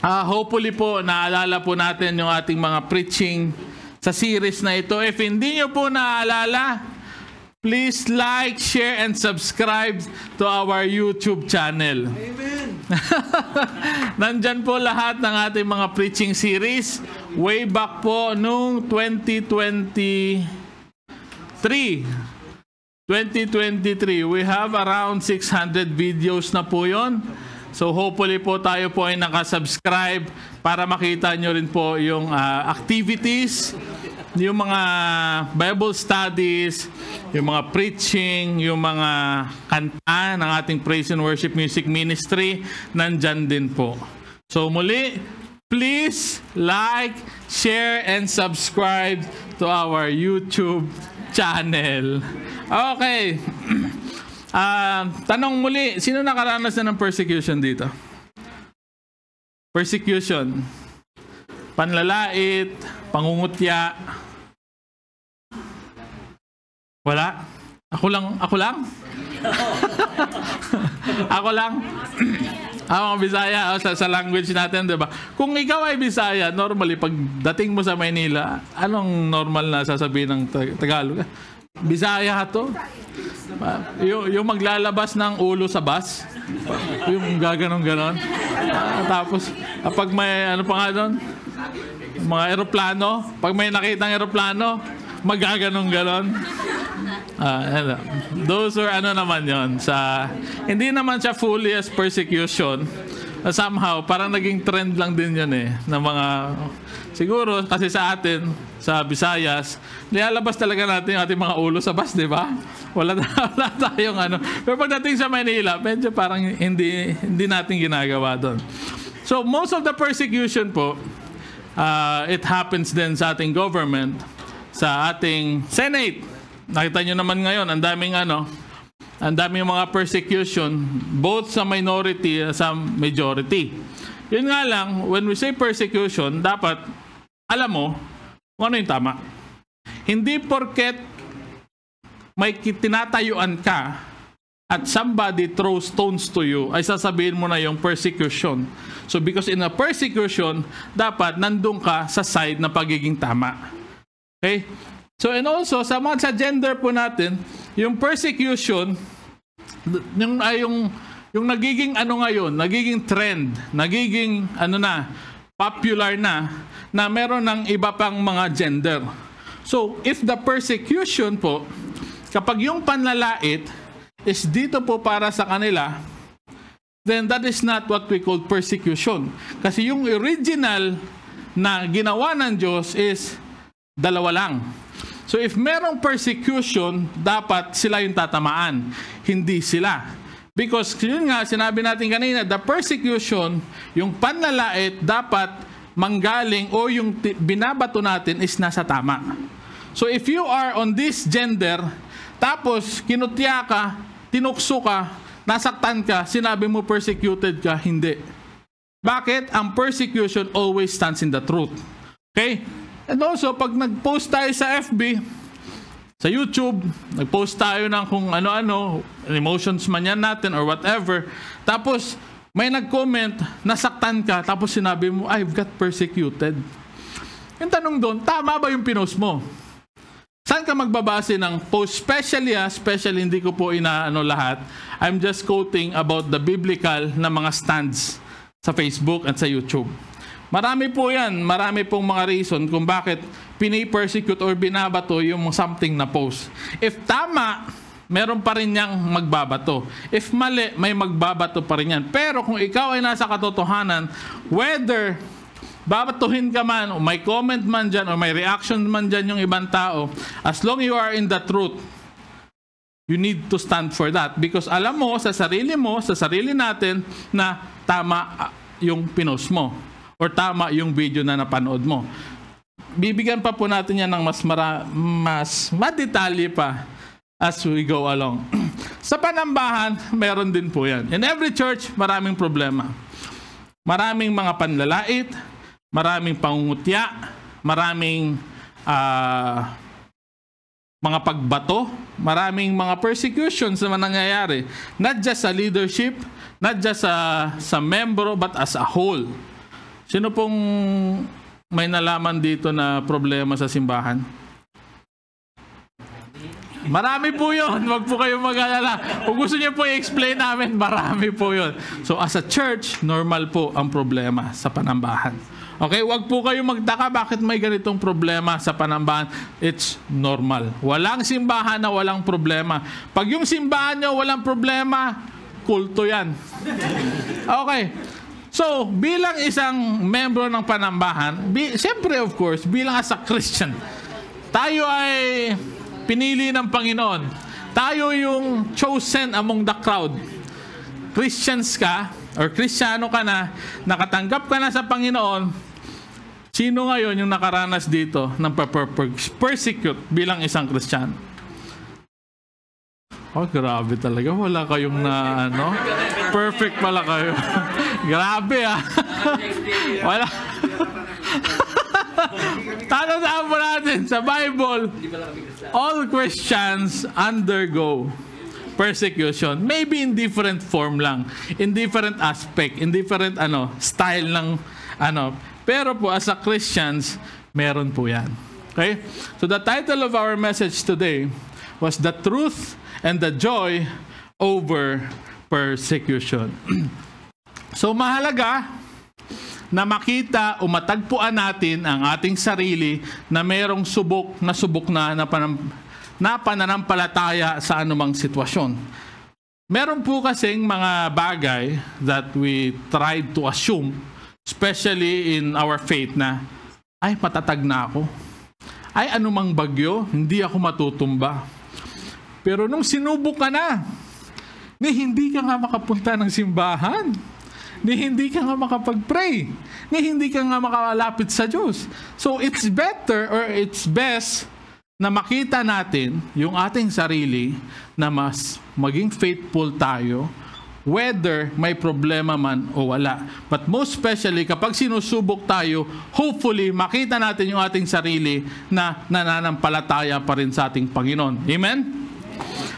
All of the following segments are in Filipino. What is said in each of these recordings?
Hopefully po, naalala po natin yung ating mga preaching sa series na ito. If hindi nyo po naalala, please like, share, and subscribe to our YouTube channel. Amen. Nandyan po lahat ng ating mga preaching series. Way back po noong 2023. We have around 600 videos na po yon. So hopefully po tayo po ay nakasubscribe para makita nyo rin po yung activities, yung mga Bible studies, yung mga preaching, yung mga kanta ng ating Praise and Worship Music Ministry, nandyan din po. So muli, please like, share, and subscribe to our YouTube channel. Okay. Tanong muli, sino nakaranas na ng persecution dito? Persecution. Panlalait, pangungutya. Wala? Ako lang? Ako lang? Ako Bisaya, sa language natin, di ba? Kung ikaw ay Bisaya, normally, pag dating mo sa Maynila, anong normal na sasabihin ng Tagalog? Bisaya to? Yung maglalabas ng ulo sa bus, yung gaganon-ganon. Tapos, kapag may, ano pa nga doon? Mga eroplano, pag may nakitang eroplano, magaganon-ganon. Those are ano naman yon sa hindi naman siya fully as persecution. Somehow, parang naging trend lang din yun ng mga, siguro, kasi sa atin, sa Visayas, nilalabas talaga natin yung ating mga ulo sa bus, di ba? Wala tayong ano. Pero pagdating sa Manila, medyo parang hindi natin ginagawa doon. So, most of the persecution po, it happens din sa ating government, sa ating Senate. Nakita nyo naman ngayon, ang daming mga persecution, both sa minority at sa majority. Yun nga lang, when we say persecution, dapat alam mo kung ano yung tama. Hindi porket may tinatayuan ka at somebody throws stones to you, ay sasabihin mo na yung persecution. So because in a persecution, dapat nandun ka sa side na pagiging tama. Okay? So and also, sa gender po natin, yung persecution, yung nagiging ano ngayon, nagiging trend, nagiging popular na meron ng iba pang mga gender. So, if the persecution po, kapag yung panlalait is dito po para sa kanila, then that is not what we call persecution. Kasi yung original na ginawa ng Diyos is dalawa lang. So if merong persecution, dapat sila yung tatamaan, hindi sila. Because yun nga, sinabi natin kanina, the persecution, yung panlalait, dapat manggaling o yung binabato natin is nasa tama. So if you are on this gender, tapos kinutya ka, tinukso ka, nasaktan ka, sinabi mo persecuted ka, hindi. Bakit? Ang persecution always stands in the truth. Okay? And also, pag nag-post tayo sa FB, sa YouTube, nag-post tayo ng kung ano-ano, emotions man yan natin or whatever, tapos may nag-comment, nasaktan ka, tapos sinabi mo, I've got persecuted. Yung tanong doon, tama ba yung pinost mo? Saan ka magbabase ng post? Especially hindi ko po inaano lahat. I'm just quoting about the biblical na mga stands sa Facebook at sa YouTube. Marami po yan. Marami pong mga reason kung bakit pini-persecute or binabato yung something na post. If tama, meron pa rin niyang magbabato. If mali, may magbabato pa rin yan. Pero kung ikaw ay nasa katotohanan, whether babatuhin ka man, o may comment man dyan, o may reaction man dyan yung ibang tao, as long you are in the truth, you need to stand for that. Because alam mo, sa sarili natin, na tama yung pinost mo. Or tama yung video na napanood mo. Bibigyan pa po natin yan ng mas madetalye pa as we go along. Sa panambahan, meron din po yan. In every church, maraming problema. Maraming mga panlalait, maraming pangungutya, maraming mga pagbato, maraming mga persecutions na nangyayari. Not just sa leadership, not just sa membro, but as a whole. Sino pong may nalaman dito na problema sa simbahan? Marami po yun. Huwag po kayong mag-alala. Kung gusto niyo po i-explain namin, marami po yun. So as a church, normal po ang problema sa panambahan. Okay, huwag po kayong magtaka bakit may ganitong problema sa panambahan. It's normal. Walang simbahan na walang problema. Pag yung simbahan nyo walang problema, kulto yan. Okay. So, bilang isang membro ng panambahan, siyempre of course, bilang as a Christian, tayo ay pinili ng Panginoon. Tayo yung chosen among the crowd. Christians ka, or Kristiyano ka na, nakatanggap ka na sa Panginoon, sino ngayon yung nakaranas dito ng persecute bilang isang Kristiyano? Oh, grabe talaga. Wala kayong na, ano? Perfect pala kayo. Grabe, ah. Wala. Tandaan mo natin, sa Bible, all Christians undergo persecution. Maybe in different form lang. In different aspect. In different, style ng, Pero po, as a Christians, meron po yan. Okay? So the title of our message today was The Truth and the Joy Over Persecution. So mahalaga na makita o matagpuan natin ang ating sarili na mayroong subok na pananampalataya sa anumang sitwasyon. Meron po kasing mga bagay that we tried to assume, especially in our faith, na ay matatag na ako. Ay anumang bagyo, hindi ako matutumba. Pero nung sinubok ka na, hindi ka nga makapunta ng simbahan, hindi ka nga makapag-pray, hindi ka nga makalapit sa Diyos. So it's better or it's best na makita natin yung ating sarili na mas maging faithful tayo whether may problema man o wala. But most especially kapag sinusubok tayo, hopefully makita natin yung ating sarili na nananampalataya pa rin sa ating Panginoon. Amen?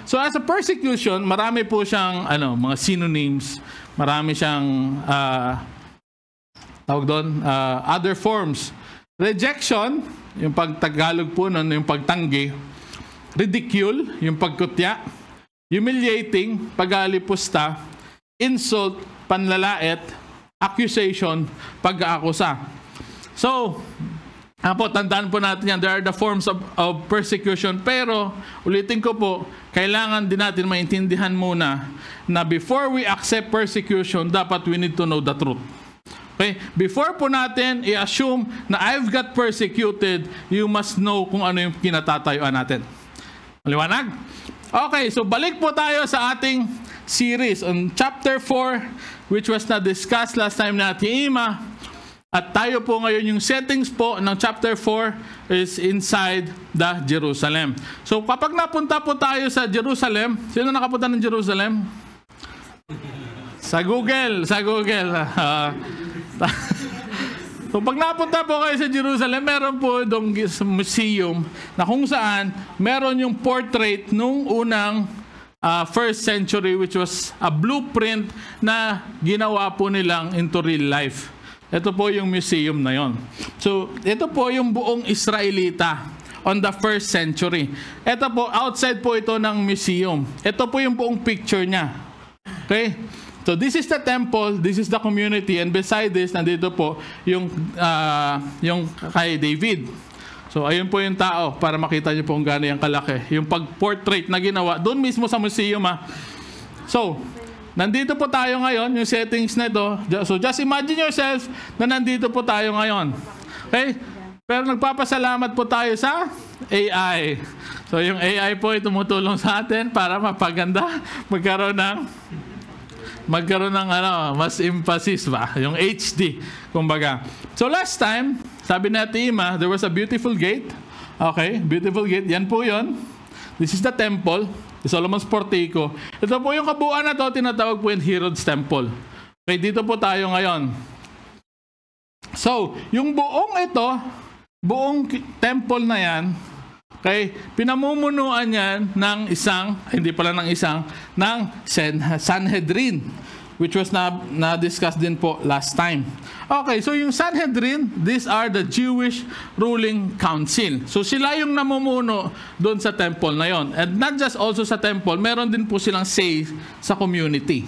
So as a persecution, marami po siyang mga synonyms, marami siyang other forms. Rejection, yung pagtagalog po nun, yung pagtanggi. Ridicule, yung pagkutya. Humiliating, pag-aalipusta. Insult, panlalait. Accusation, pag-aakusa. So, tandaan po natin yan, there are the forms of persecution. Pero, ulitin ko po, kailangan din natin maintindihan muna na before we accept persecution, dapat we need to know the truth. Okay? Before po natin i-assume na I've got persecuted, you must know kung ano yung kinatatayuan natin. Maliwanag? Okay, so balik po tayo sa ating series on chapter 4, which was na-discussed last time natin, Ima. At tayo po ngayon, yung settings po ng chapter 4 is inside the Jerusalem. So kapag napunta po tayo sa Jerusalem, sino nakapunta ng Jerusalem? Sa Google. So pag napunta po kayo sa Jerusalem, meron po itong museum na kung saan meron yung portrait nung unang first century, which was a blueprint na ginawa po nilang into real life. Ito po yung museum na yon. So, ito po yung buong Israelita on the first century. Ito po, outside po ito ng museum. Ito po yung buong picture niya. Okay? So, this is the temple, this is the community, and beside this, nandito po yung kay David. So, ayun po yung tao para makita niyo po kung gaano yung kalaki. Yung pag-portrait na ginawa, doon mismo sa museum. So, nandito po tayo ngayon, yung settings na ito. So, just imagine yourself na nandito po tayo ngayon. Okay? Pero nagpapasalamat po tayo sa AI. So, yung AI po ay tumutulong sa atin para mapaganda, magkaroon ng mas emphasis ba? Yung HD, kumbaga. So, last time, sabi natin, Ima, there was a beautiful gate. Okay, beautiful gate. Yan po yun. This is the temple. Solomon's Portico. Ito po yung kabuuan na to, tinatawag po yung Herod's Temple. Okay, dito po tayo ngayon. So, yung buong temple na yan, okay, pinamumunuan yan ng ng Sanhedrin. which was na-discuss din po last time. Okay, so yung Sanhedrin, these are the Jewish ruling council. So sila yung namumuno doon sa temple na yon. And not just also sa temple, meron din po silang say sa community.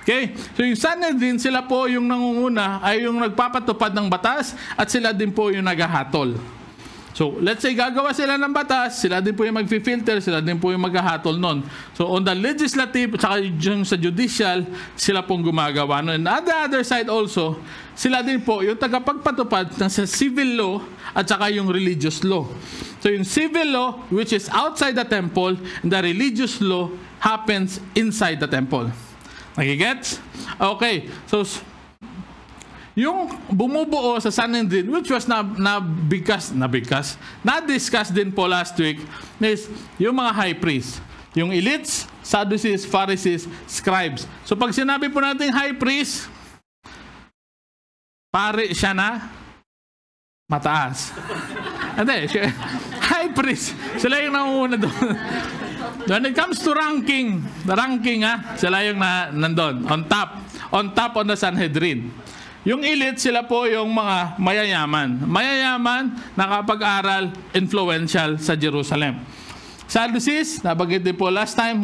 Okay? So yung Sanhedrin, sila po yung nangunguna ay yung nagpapatupad ng batas at sila din po yung naghahatol. So, let's say gagawa sila ng batas, sila din po yung mag-filter, sila din po yung maghahatol nun. So, on the legislative, saka yung sa judicial, sila pong gumagawa nun. And on the other side also, sila din po yung tagapagpatupad ng sa civil law at saka yung religious law. So, yung civil law, which is outside the temple, and the religious law happens inside the temple. Nakigets? Okay. So, yung bumubuo sa Sanhedrin, which was na-discuss din po last week, is yung mga high priests. Yung elites, Sadducees, Pharisees, scribes. So pag sinabi po natin high priest, pare siya na mataas. Hindi, high priest, sila yung nangunguna doon. When it comes to ranking, the ranking sila yung nandun, on top on the Sanhedrin. Yung elite, sila po yung mga mayayaman. Mayayaman, nakapag-aral, influential sa Jerusalem. Sadducees, nabanggit din po last time,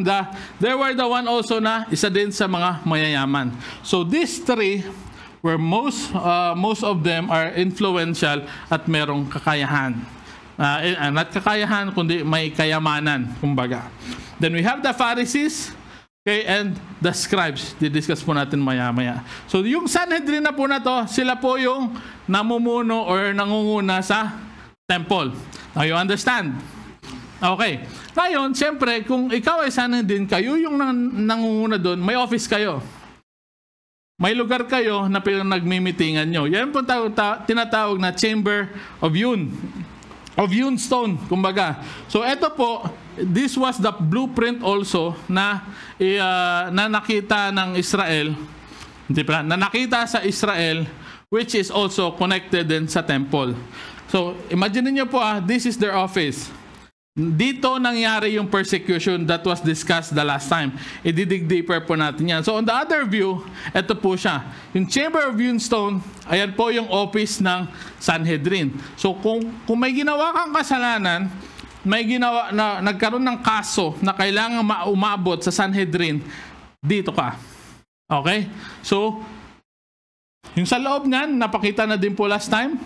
they were the one also na isa din sa mga mayayaman. So these three, where most of them are influential at merong kakayahan. Not kakayahan, kundi may kayamanan, kumbaga. Then we have the Pharisees, okay, and the scribes, didiscuss po natin maya-maya. So, yung Sanhedrin na po na to, sila po yung namumuno or nangunguna sa temple. Now, you understand? Okay. Ngayon, siyempre, kung ikaw ay Sanhedrin, kayo yung nangunguna doon, may office kayo. May lugar kayo na nagmimitingan nyo. Yan po tinatawag na Chamber of Hewn Stone, kumbaga. So, eto po, this was the blueprint also na nakita ng Israel, na nakita sa Israel, which is also connected din sa temple. So, imagine niyo po this is their office. Dito nangyari yung persecution that was discussed the last time. I-dig deeper po natin yan. So, on the other view, ito po siya. Yung Chamber of Hewn Stone, ayan po yung office ng Sanhedrin. So, kung may ginawa kang kasalanan, may ginawa na nagkaroon ng kaso na kailangan umabot sa Sanhedrin, dito ka. Okay? So, yung sa loob niyan, napakita na din po last time.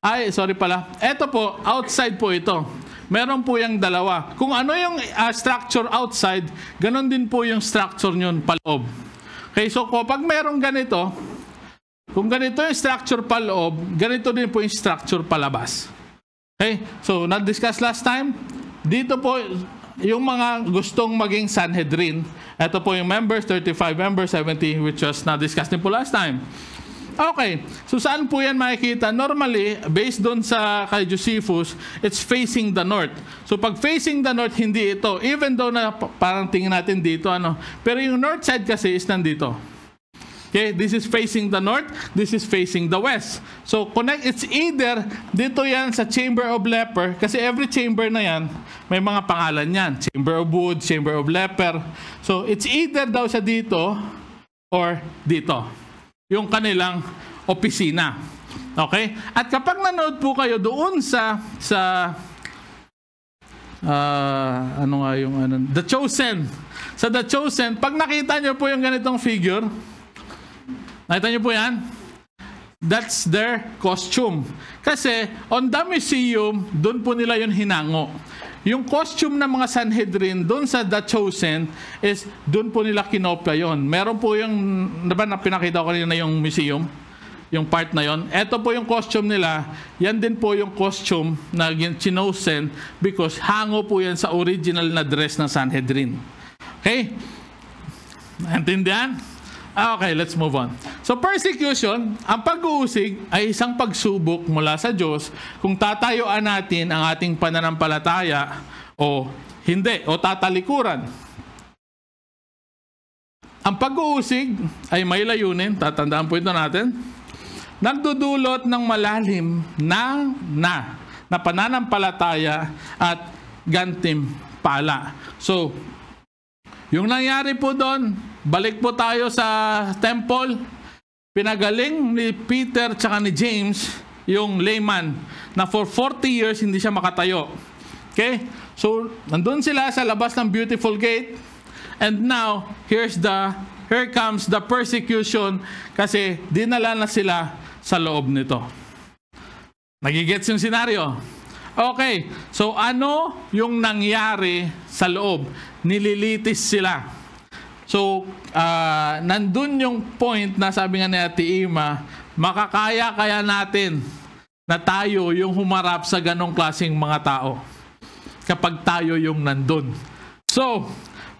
Ito po, outside po ito. Meron po yung dalawa. Kung ano yung structure outside, ganon din po yung structure nyon paloob. Okay, so kapag meron ganito, kung ganito yung structure paloob, ganito din po yung structure palabas. Okay, so na-discuss last time, dito po yung mga gustong maging Sanhedrin. Ito po yung members, 35 members, 70, which was na-discuss din po last time. Okay, so saan po yan makikita? Normally, based doon sa kay Josephus, it's facing the north. So pag facing the north, hindi ito. Even though na parang tingin natin dito, pero yung north side kasi is nandito. Okay, this is facing the north, this is facing the west. So it's either dito yan sa Chamber of Leper, kasi every chamber na yan, may mga pangalan yan. Chamber of Wood, Chamber of Leper. So it's either daw sa dito or dito. Yung kanilang opisina. Okay? At kapag nanood po kayo doon The Chosen. Sa The Chosen, pag nakita nyo po yung ganitong figure, nakita nyo po yan? That's their costume. Kasi on the museum, doon po nila yun hinango. Yung costume ng mga Sanhedrin doon sa The Chosen is doon po nila kinopya yon. Meron po yung, diba na pinakita ko kanina yung museum, yung part na yon. Ito po yung costume nila. Yan din po yung costume na Chosen because hango po yan sa original na dress ng Sanhedrin. Okay? Naintindihan? Okay, let's move on. So persecution, ang pag-uusig ay isang pagsubok mula sa Diyos kung tatayuan natin ang ating pananampalataya o hindi, o tatalikuran. Ang pag-uusig ay may layunin, tatandaan po ito natin, nagdudulot ng malalim na pananampalataya at gantimpala. So, yung nangyari po doon, balik po tayo sa temple. Pinagaling ni Peter tsaka ni James yung layman na for 40 years hindi siya makatayo. Okay? So, nandun sila sa labas ng beautiful gate. And now, here comes the persecution kasi dinala na sila sa loob nito. Nagigets yung senaryo? Okay. So, ano yung nangyari sa loob? Nililitis sila. So, nandun yung point na sabi nga ni Ate Ima, makakaya kaya natin na tayo yung humarap sa ganong klaseng mga tao kapag tayo yung nandun. So,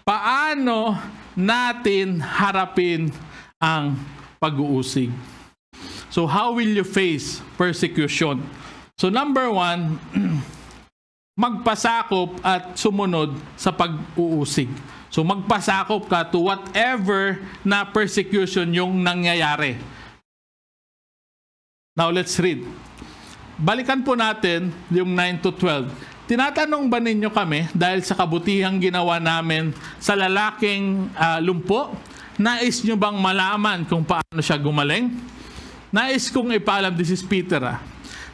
paano natin harapin ang pag-uusig? So, how will you face persecution? So, number 1, magpasakop at sumunod sa pag-uusig. So, magpasakop ka to whatever na persecution yung nangyayari. Now, let's read. Balikan po natin yung 9 to 12. Tinatanong ba ninyo kami dahil sa kabutihang ginawa namin sa lalaking lumpo? Nais nyo bang malaman kung paano siya gumaling? Nais kong ipaalam, this is Peter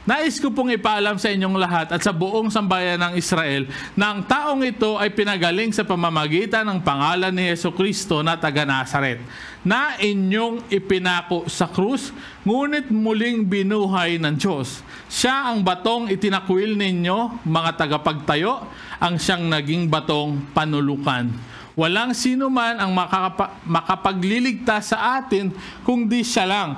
Nais ko pong ipaalam sa inyong lahat at sa buong sambayan ng Israel na ang taong ito ay pinagaling sa pamamagitan ng pangalan ni Jesucristo na taga Nazaret, na inyong ipinako sa krus, ngunit muling binuhay ng Diyos. Siya ang batong itinakwil ninyo, mga tagapagtayo, ang siyang naging batong panulukan. Walang sino man ang makapagliligtas sa atin kung di siya lang,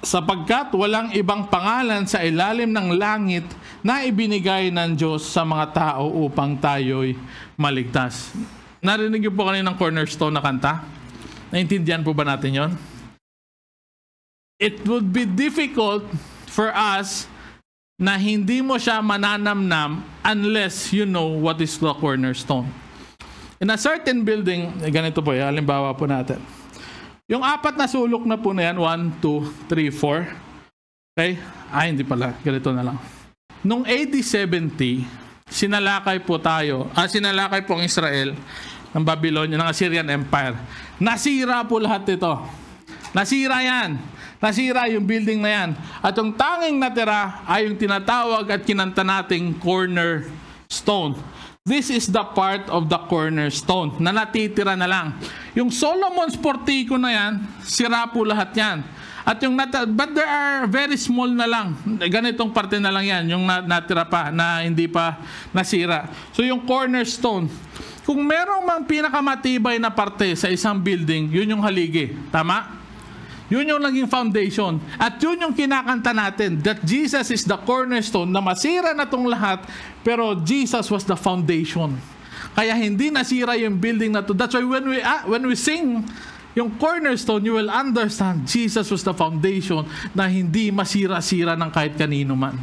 sapagkat walang ibang pangalan sa ilalim ng langit na ibinigay ng Diyos sa mga tao upang tayo'y maligtas. Narinig niyo po kaninang Cornerstone na kanta? Naintindihan po ba natin yon? It would be difficult for us na hindi mo siya mananamnam unless you know what is the cornerstone. In a certain building, ganito po, halimbawa po natin. Yung 4 na sulok na po na yan, 1, 2, 3, 4. Okay? Hindi pala. Ganito na lang. Nung AD 70, sinalakay po ang Israel ng Babylonia, ng Assyrian Empire. Nasira po lahat ito. Nasira yan. Nasira yung building na yan. At yung tanging natira ay yung tinatawag at kinanta nating cornerstone. This is the part of the cornerstone na natitira na lang. Yung Solomon's Portico na yan, sira po lahat yan. At yung but there are very small na lang. Ganitong parte na lang yan, yung natira pa, na hindi pa nasira. So yung cornerstone, kung merong mang pinakamatibay na parte sa isang building, yun yung haligi. Tama? Yun yung naging foundation. At yun yung kinakanta natin, that Jesus is the cornerstone, na masira na tong lahat, pero Jesus was the foundation. Kaya hindi nasira yung building na to. That's why when we sing yung cornerstone, you will understand Jesus was the foundation na hindi masira-sira ng kahit kanino man.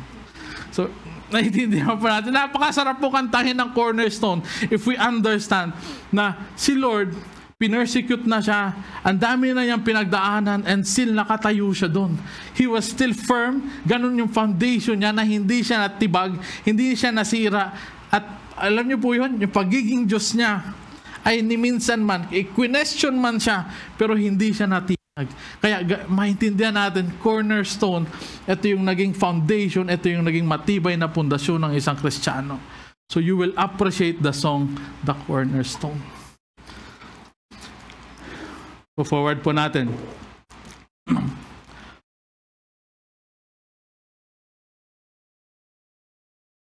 So, naiintindihan pa natin. Napakasarap po kantahin ng cornerstone if we understand na si Lord, pinersecute na siya, ang dami na niyang pinagdaanan, and still nakatayo siya doon. He was still firm, ganun yung foundation niya na hindi siya natibag, hindi siya nasira. At alam niyo po yun, yung pagiging Diyos niya ay ni minsan man, question man siya, pero hindi siya natibag. Kaya maintindihan natin, cornerstone, ito yung naging foundation, ito yung naging matibay na pundasyon ng isang Kristiyano. So you will appreciate the song, The Cornerstone. Forward po natin.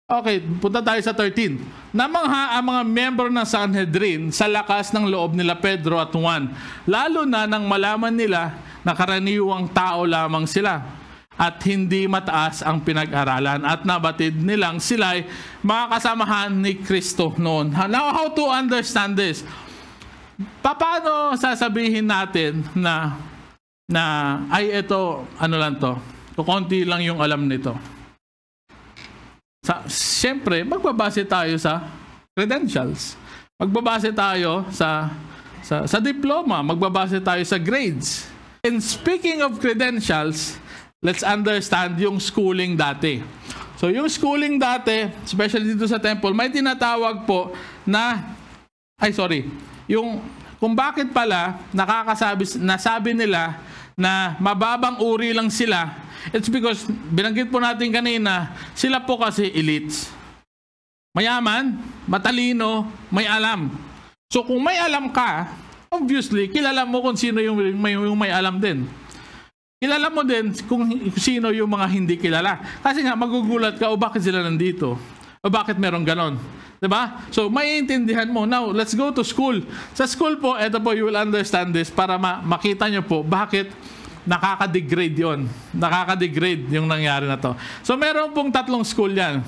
Okay, punta tayo sa 13. Namangha ang mga miyembro ng Sanhedrin sa lakas ng loob nila Pedro at Juan, lalo na nang malaman nila na karaniwang tao lamang sila at hindi mataas ang pinag-aralan, at nabatid nilang sila'y mga kasamahan ni Kristo noon. Now, how to understand this? Paano sasabihin natin na ay ito, ano lang to, konti lang yung alam nito? Siyempre, magbabase tayo sa credentials. Magbabase tayo sa diploma. Magbabase tayo sa grades. And speaking of credentials, let's understand yung schooling dati. So yung schooling dati, especially dito sa temple, may tinatawag po na, yung kung bakit pala nasabi nila na mababang uri lang sila, it's because, binanggit po natin kanina, sila po kasi elites. Mayaman, matalino, may alam. So kung may alam ka, obviously, kilala mo kung sino yung may alam din. Kilala mo din kung sino yung mga hindi kilala. Kasi nga, magugulat ka, o bakit sila nandito? O bakit meron ganon? Diba? So, maiintindihan mo. Now, let's go to school. Sa school po, ito po, you will understand this para makita nyo po bakit nakaka-degrade yon. Nakaka-degrade yung nangyari na to. So, meron pong tatlong school yan.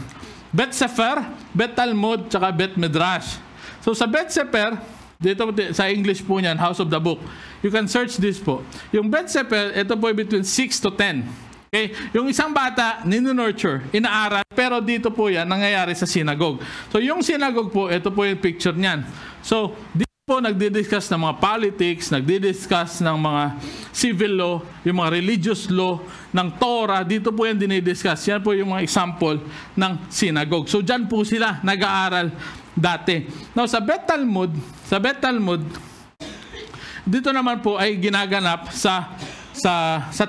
Bet Sefer, Bet Talmud, tsaka Bet Midrash. So, sa Bet Sefer, dito sa English po niyan, House of the Book, you can search this po. Yung Bet Sefer, ito po between 6 to 10. Okay? Yung isang bata, nino-nurture, inaaral, pero dito po yan, nangyayari sa synagogue. So, yung synagogue po, ito po yung picture niyan. So, dito po nagdi-discuss ng mga politics, nagdi-discuss ng mga civil law, yung mga religious law, ng Torah, dito po yan dinidiscuss. Yan po yung mga example ng synagogue. So, dyan po sila nag-aaral dati. Now, sa Bet Talmud, dito naman po ay ginaganap sa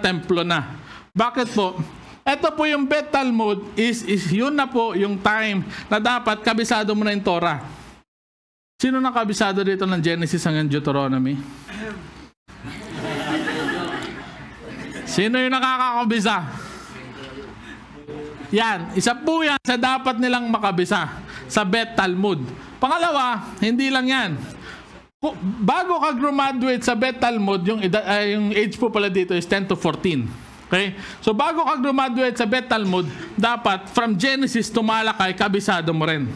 templo na. Bakit po? Ito po yung Bet Talmud is yun na po yung time na dapat kabisado mo na yung Torah. Sino nakabisado dito ng Genesis hanggang Deuteronomy? Sino yung nakakakabisa? Yan. Isa po yan sa dapat nilang makabisa sa Bet Talmud. Pangalawa, hindi lang yan. Bago ka graduate sa Bet Talmud, yung age po pala dito is 10 to 14. Okay? So bago ka graduate sa Bet Talmud, dapat from Genesis to Malakay, kabisado mo rin.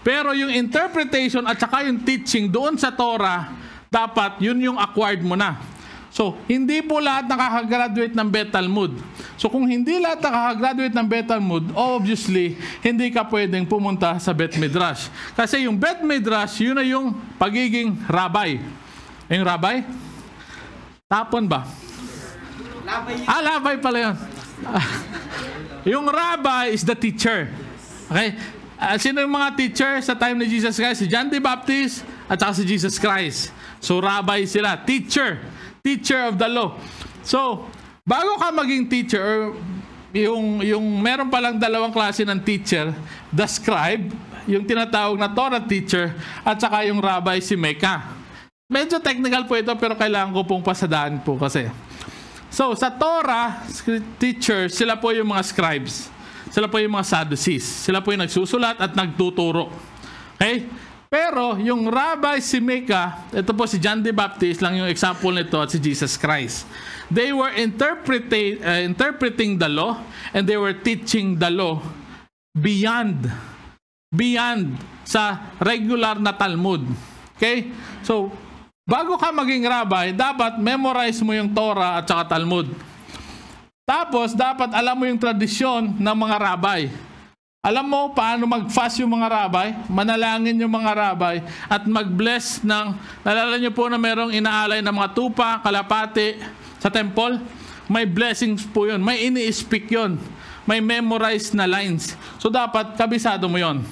Pero yung interpretation at saka yung teaching doon sa Torah, dapat yun yung acquired mo na. So, hindi po lahat nakakagraduate ng Bet Talmud. So, kung hindi lahat nakakagraduate ng Bet Talmud, obviously, hindi ka pwedeng pumunta sa Bet Midrash. Kasi yung Bet Midrash, yun na yung pagiging rabbi. Yung rabbi? Tapon ba? Labay pala yun. Yung rabbi is the teacher. Okay? Sino yung mga teacher sa time ni Jesus Christ? Si John the Baptist at saka si Jesus Christ. So, rabbi sila. Teacher of the law. So, bago ka maging teacher, yung meron palang dalawang klase ng teacher, the scribe, yung tinatawag na Torah teacher, at saka yung rabbi si Mecca. Medyo technical po ito, pero kailangan ko pong pasadaan po kasi. So, sa Torah teachers, sila po yung mga scribes. Sila po yung mga Sadducees. Sila po yung nagsusulat at nagtuturo. Okay? Pero, yung rabbi si Mecca, ito po si John the Baptist lang yung example nito at si Jesus Christ. They were interpreting the law and they were teaching the law beyond sa regular na Talmud. Okay? So, bago ka maging rabbi, dapat memorize mo yung Torah at saka Talmud. Tapos, dapat alam mo yung tradisyon ng mga rabbi. Alam mo paano mag-fast yung mga rabbi, manalangin yung mga rabbi, at mag-bless ng, nalala nyo po na merong inaalay ng mga tupa, kalapati sa temple? May blessings po yun. May ini-speak yun. May memorized na lines. So, dapat kabisado mo yun.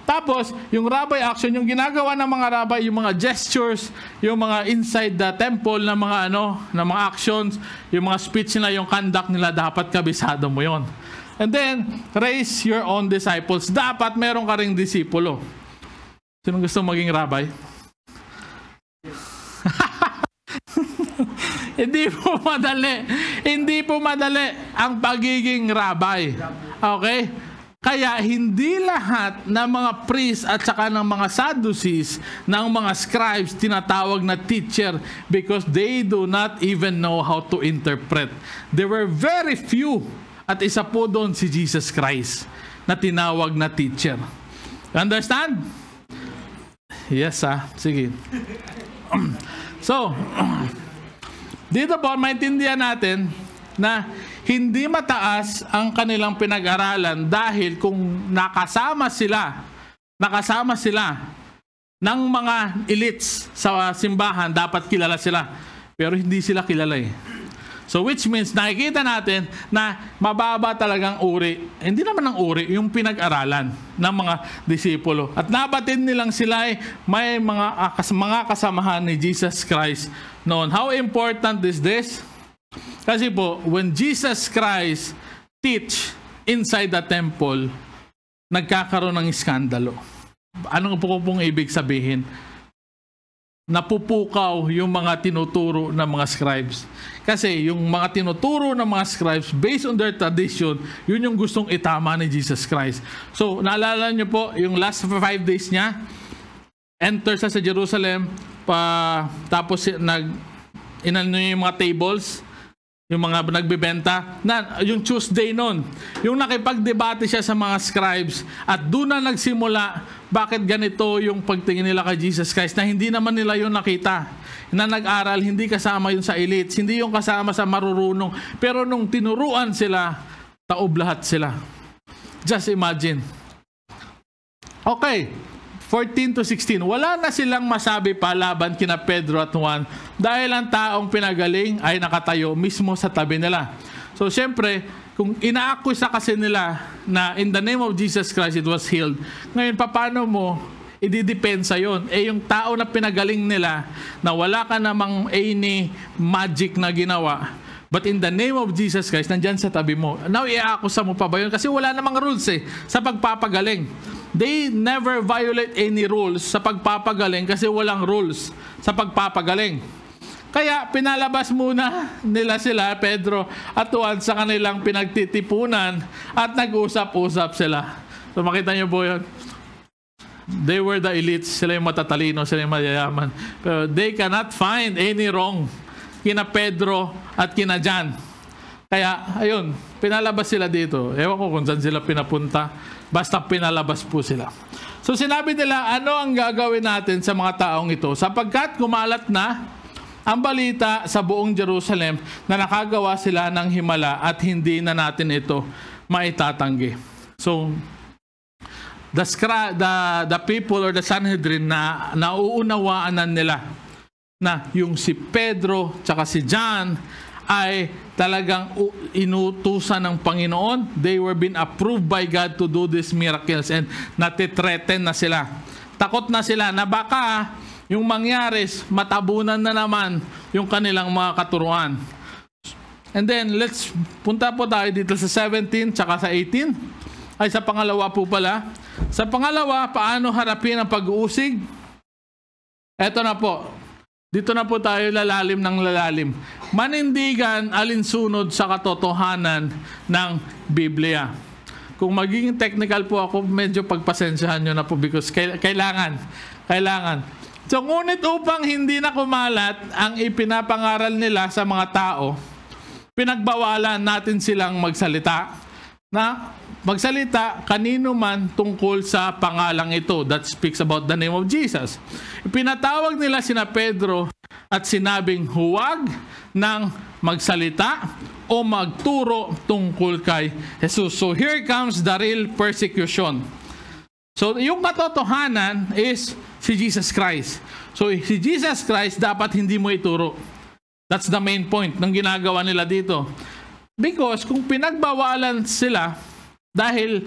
Tapos, yung rabbi action, yung ginagawa ng mga rabbi, yung mga gestures, yung mga inside the temple na mga na mga actions, yung mga speech nila, yung conduct nila, dapat kabisado mo yon. And then, raise your own disciples. Dapat meron ka ring disipulo. Sino gusto maging rabbi? Hindi po madali. Hindi po madali ang pagiging rabbi. Okay? Kaya hindi lahat ng mga priests at saka ng mga Sadducees, ng mga scribes, tinatawag na teacher because they do not even know how to interpret. There were very few, at isa po doon si Jesus Christ na tinawag na teacher. Understand? Yes, sige. So, dito po, maintindihan natin na hindi mataas ang kanilang pinag-aralan dahil kung nakasama sila ng mga elites sa simbahan, dapat kilala sila. Pero hindi sila kilala eh. So which means nakikita natin na mababa talagang uri. Hindi naman ang uri, yung pinag-aralan ng mga disipulo. At nabatid nilang sila ay may mga kasamahan ni Jesus Christ noon. How important is this? Kasi po, when Jesus Christ teach inside the temple, nagkakaroon ng iskandalo. Ano po pong ibig sabihin? Napupukaw yung mga tinuturo ng mga scribes. Kasi yung mga tinuturo ng mga scribes, based on their tradition, yun yung gustong itama ni Jesus Christ. So, naalala nyo po, yung last 5 days niya, enter sa Jerusalem, tapos inano yung mga tables, yung mga nagbebenta, na yung Tuesday noon, yung nakipagdebate siya sa mga scribes, at doon na nagsimula bakit ganito yung pagtingin nila kay Jesus Christ, na hindi naman nila yun nakita, na nag-aral, hindi kasama yun sa elites, hindi yung kasama sa marurunong, pero nung tinuruan sila, taob lahat sila. Just imagine. Okay, 14 to 16, wala na silang masabi pa laban kina Pedro at Juan dahil ang taong pinagaling ay nakatayo mismo sa tabi nila. So syempre, kung ina-accuse kasi nila na in the name of Jesus Christ it was healed, ngayon paano mo ididepensa yun? Eh yung tao na pinagaling nila na wala ka namang any magic na ginawa, but in the name of Jesus Christ, nandyan sa tabi mo. Now, i-akusa mo pa ba yun? Kasi wala namang rules sa pagpapagaling. They never violate any rules sa pagpapagaling kasi walang rules sa pagpapagaling. Kaya pinalabas muna nila sila, Pedro at Juan, sa kanilang pinagtitipunan at nag-usap-usap sila. So makita niyo po yun. They were the elites. Sila yung matatalino, sila yung mayayaman. Pero they cannot find any wrong kina Pedro at kina John. Kaya, ayun, pinalabas sila dito. Ewan ko kung saan sila pinapunta. Basta pinalabas po sila. So sinabi nila, ano ang gagawin natin sa mga taong ito? Sapagkat kumalat na ang balita sa buong Jerusalem na nakagawa sila ng himala at hindi na natin ito maitatanggi. So, the people or the Sanhedrin na nauunawaan nila na yung si Pedro tsaka si John ay talagang inutusan ng Panginoon. They were being approved by God to do these miracles and natitreaten na sila. Takot na sila na baka yung mangyari, matabunan na naman yung kanilang mga katuruan. And then, let's punta po tayo dito sa 17 tsaka sa 18. Ay, sa pangalawa po pala. Sa pangalawa, paano harapin ang pag-uusig? Eto na po. Dito na po tayo lalalim ng lalalim. Manindigan alinsunod sa katotohanan ng Biblia. Kung magiging technical po ako, medyo pagpasensyahan nyo na po because kailangan. So, ngunit upang hindi na kumalat ang ipinapangaral nila sa mga tao, pinagbawalan natin silang magsalita kanino man tungkol sa pangalang ito that speaks about the name of Jesus. Ipinatawag nila sina Pedro at sinabing huwag nang magsalita o magturo tungkol kay Jesus. So here comes the real persecution. So yung katotohanan is si Jesus Christ. So si Jesus Christ dapat hindi mo ituro. That's the main point ng ginagawa nila dito. Because kung pinagbawalan sila, dahil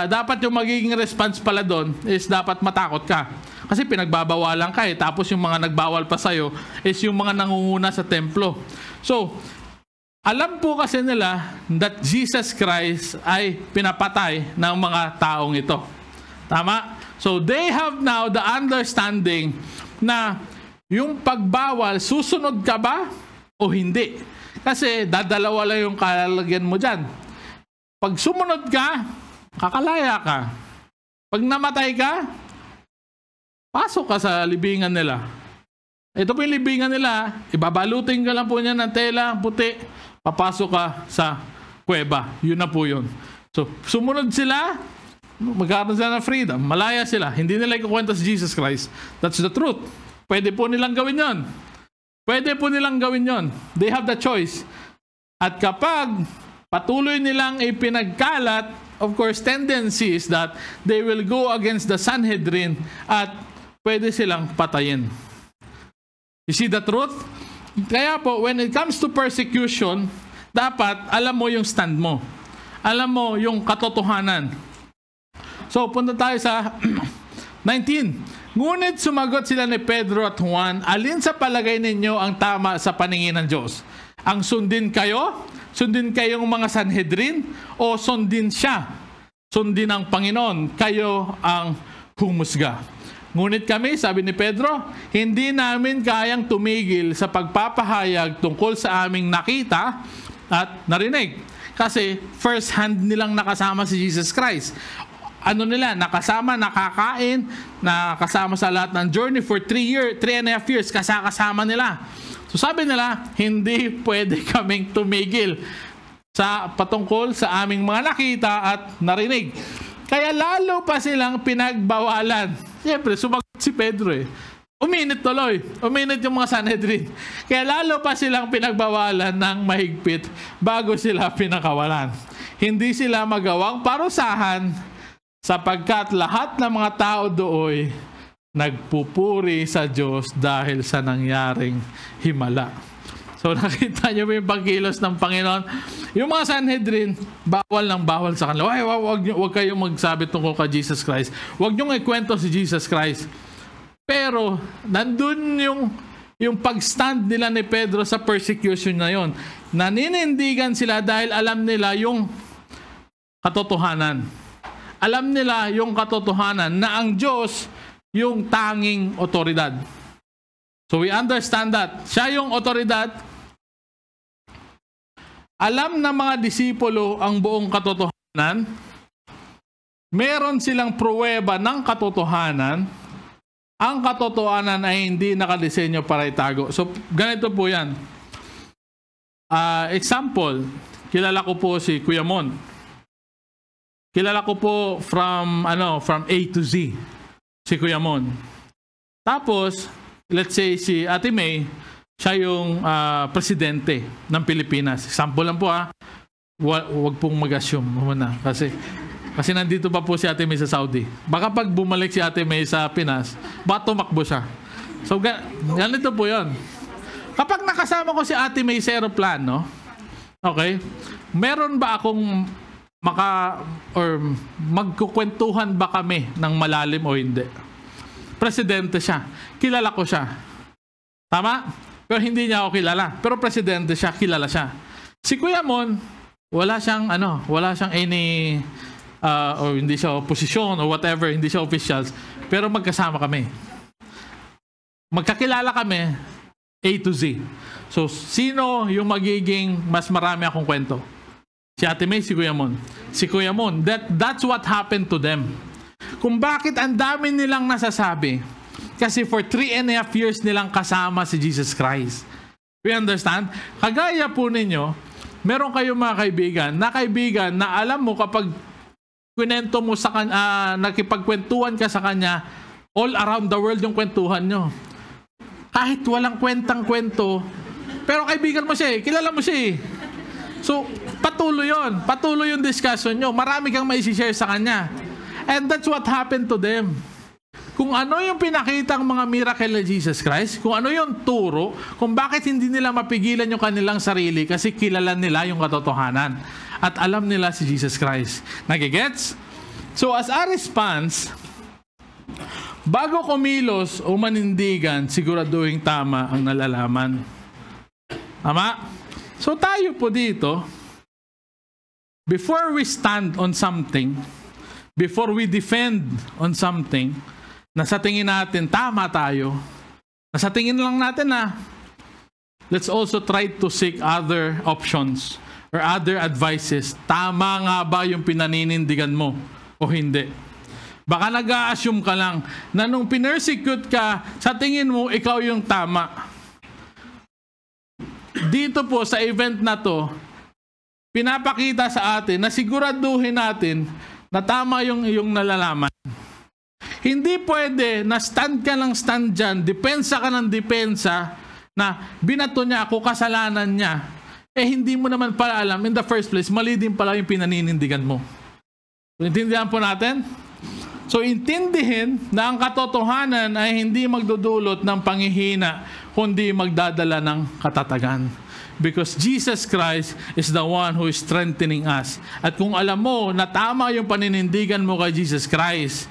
dapat yung magiging response pala doon is dapat matakot ka. Kasi pinagbabawalan ka tapos yung mga nagbawal pa sa'yo is yung mga nangunguna sa templo. So, alam po kasi nila that Jesus Christ ay pinapatay ng mga taong ito. Tama? So, they have now the understanding na yung pagbawal, susunod ka ba o hindi? Kasi dadalawa lang yung kalalagyan mo dyan. Pag sumunod ka, kakalaya ka. Pag namatay ka, pasok ka sa libingan nila. Ito po yung libingan nila, ibabalutin ka lang po niya ng tela, puti, papasok ka sa kuweba. Yun na po yun. So, sumunod sila, magkaroon sila ng freedom, malaya sila. Hindi nila ikukwenta sa Jesus Christ. That's the truth. Pwede po nilang gawin yon. They have the choice. At kapag patuloy nilang ipinagkalat, of course, tendency is that they will go against the Sanhedrin at pwede silang patayin. You see the truth? Kaya po, when it comes to persecution, dapat alam mo yung stand mo. Alam mo yung katotohanan. So, punta tayo sa 19. Ngunit sumagot sila ni Pedro at Juan, alin sa palagay ninyo ang tama sa paningin ng Diyos? Ang sundin kayo? Sundin kayong mga Sanhedrin? O sundin siya? Sundin ang Panginoon? Kayo ang humusga. Ngunit kami, sabi ni Pedro, hindi namin kayang tumigil sa pagpapahayag tungkol sa aming nakita at narinig. Kasi first hand nilang nakasama si Jesus Christ. Ano nila, nakasama, nakakain, nakasama sa lahat ng journey for 3.5 years, kasama nila. So sabi nila, hindi pwede kaming tumigil sa patungkol sa aming mga nakita at narinig. Kaya lalo pa silang pinagbawalan. Siyempre, sumagot si Pedro eh. Uminit tuloy. Uminit yung mga Sanhedrin. Kaya lalo pa silang pinagbawalan ng mahigpit bago sila pinakawalan. Hindi sila magawang parusahan sapagkat lahat ng mga tao doon nagpupuri sa Diyos dahil sa nangyaring himala. So nakita nyo ba yung pagkilos ng Panginoon? Yung mga Sanhedrin, bawal sa kanila. Huwag kayong magsabi tungkol kay Jesus Christ. Huwag nyo ikwento si Jesus Christ. Pero nandun yung pag-stand nila ni Pedro sa persecution na yon. Naninindigan sila dahil alam nila yung katotohanan. Alam nila yung katotohanan na ang Diyos yung tanging otoridad. So we understand that. Siya yung otoridad. Alam ng mga disipulo ang buong katotohanan. Meron silang pruweba ng katotohanan. Ang katotohanan ay hindi nakadesenyo para itago. So ganito po yan. Example, kilala ko po si Kuya Mon. Kilala ko po from A to Z. Si Kuya Mon. Tapos, let's say si Ate May, siya yung presidente ng Pilipinas. Example lang po Huwag pong mag-assume muna. Kasi nandito pa po si Ate May sa Saudi. Baka pag bumalik si Ate May sa Pinas, baka tumakbo siya. So, ganito po yun. Kapag nakasama ko si Ate May sa aeroplano, okay, meron ba akong magkukwentuhan ba kami ng malalim o hindi? Presidente siya. Kilala ko siya. Tama? Pero hindi niya ako kilala. Pero presidente siya, kilala siya. Si Kuya Mon, wala siyang any or hindi siya opposition or whatever, hindi siya officials, pero magkasama kami. Magkakilala kami A to Z. So, sino yung magiging mas marami akong kwento? Si Ate May, si Kuya Mon. Si Kuya Mon. That's what happened to them. Kung bakit ang dami nilang nasasabi, kasi for 3.5 years nilang kasama si Jesus Christ. We understand? Kagaya po ninyo, meron kayong mga kaibigan na alam mo kapag kwento mo sa kanya, nakipagkwentuhan ka sa kanya, all around the world yung kwentuhan nyo. Kahit walang kwentang-kwento, pero kaibigan mo siya kilala mo siya So, patuloy yun. Patuloy yung discussion nyo. Marami kang maisishare sa kanya. And that's what happened to them. Kung ano yung pinakitang mga miracle ni Jesus Christ, kung ano yung turo, kung bakit hindi nila mapigilan yung kanilang sarili kasi kilala nila yung katotohanan at alam nila si Jesus Christ. Nagigets? So as a response, bago kumilos o manindigan, siguraduhin tama ang nalalaman. Tama? So tayo po dito, before we stand on something, before we defend on something, na sa tingin natin, tama tayo. Na sa tingin lang natin let's also try to seek other options or other advices. Tama nga ba yung pinaninindigan mo o hindi? Baka nag-a-assume ka lang na nung pinersecute ka, sa tingin mo, ikaw yung tama. Dito po sa event na to, pinapakita sa atin na siguraduhin natin na tama yung nalalaman. Hindi pwede na stand ka ng stand dyan, depensa ka ng depensa, na binato niya ako, kasalanan niya. Hindi mo naman pala alam, in the first place, mali din pala yung pinaninindigan mo. Intindihan po natin? So intindihin na ang katotohanan ay hindi magdudulot ng panghihina, kundi magdadala ng katatagan. Because Jesus Christ is the one who is strengthening us. At kung alam mo na tama yung paninindigan mo kay Jesus Christ,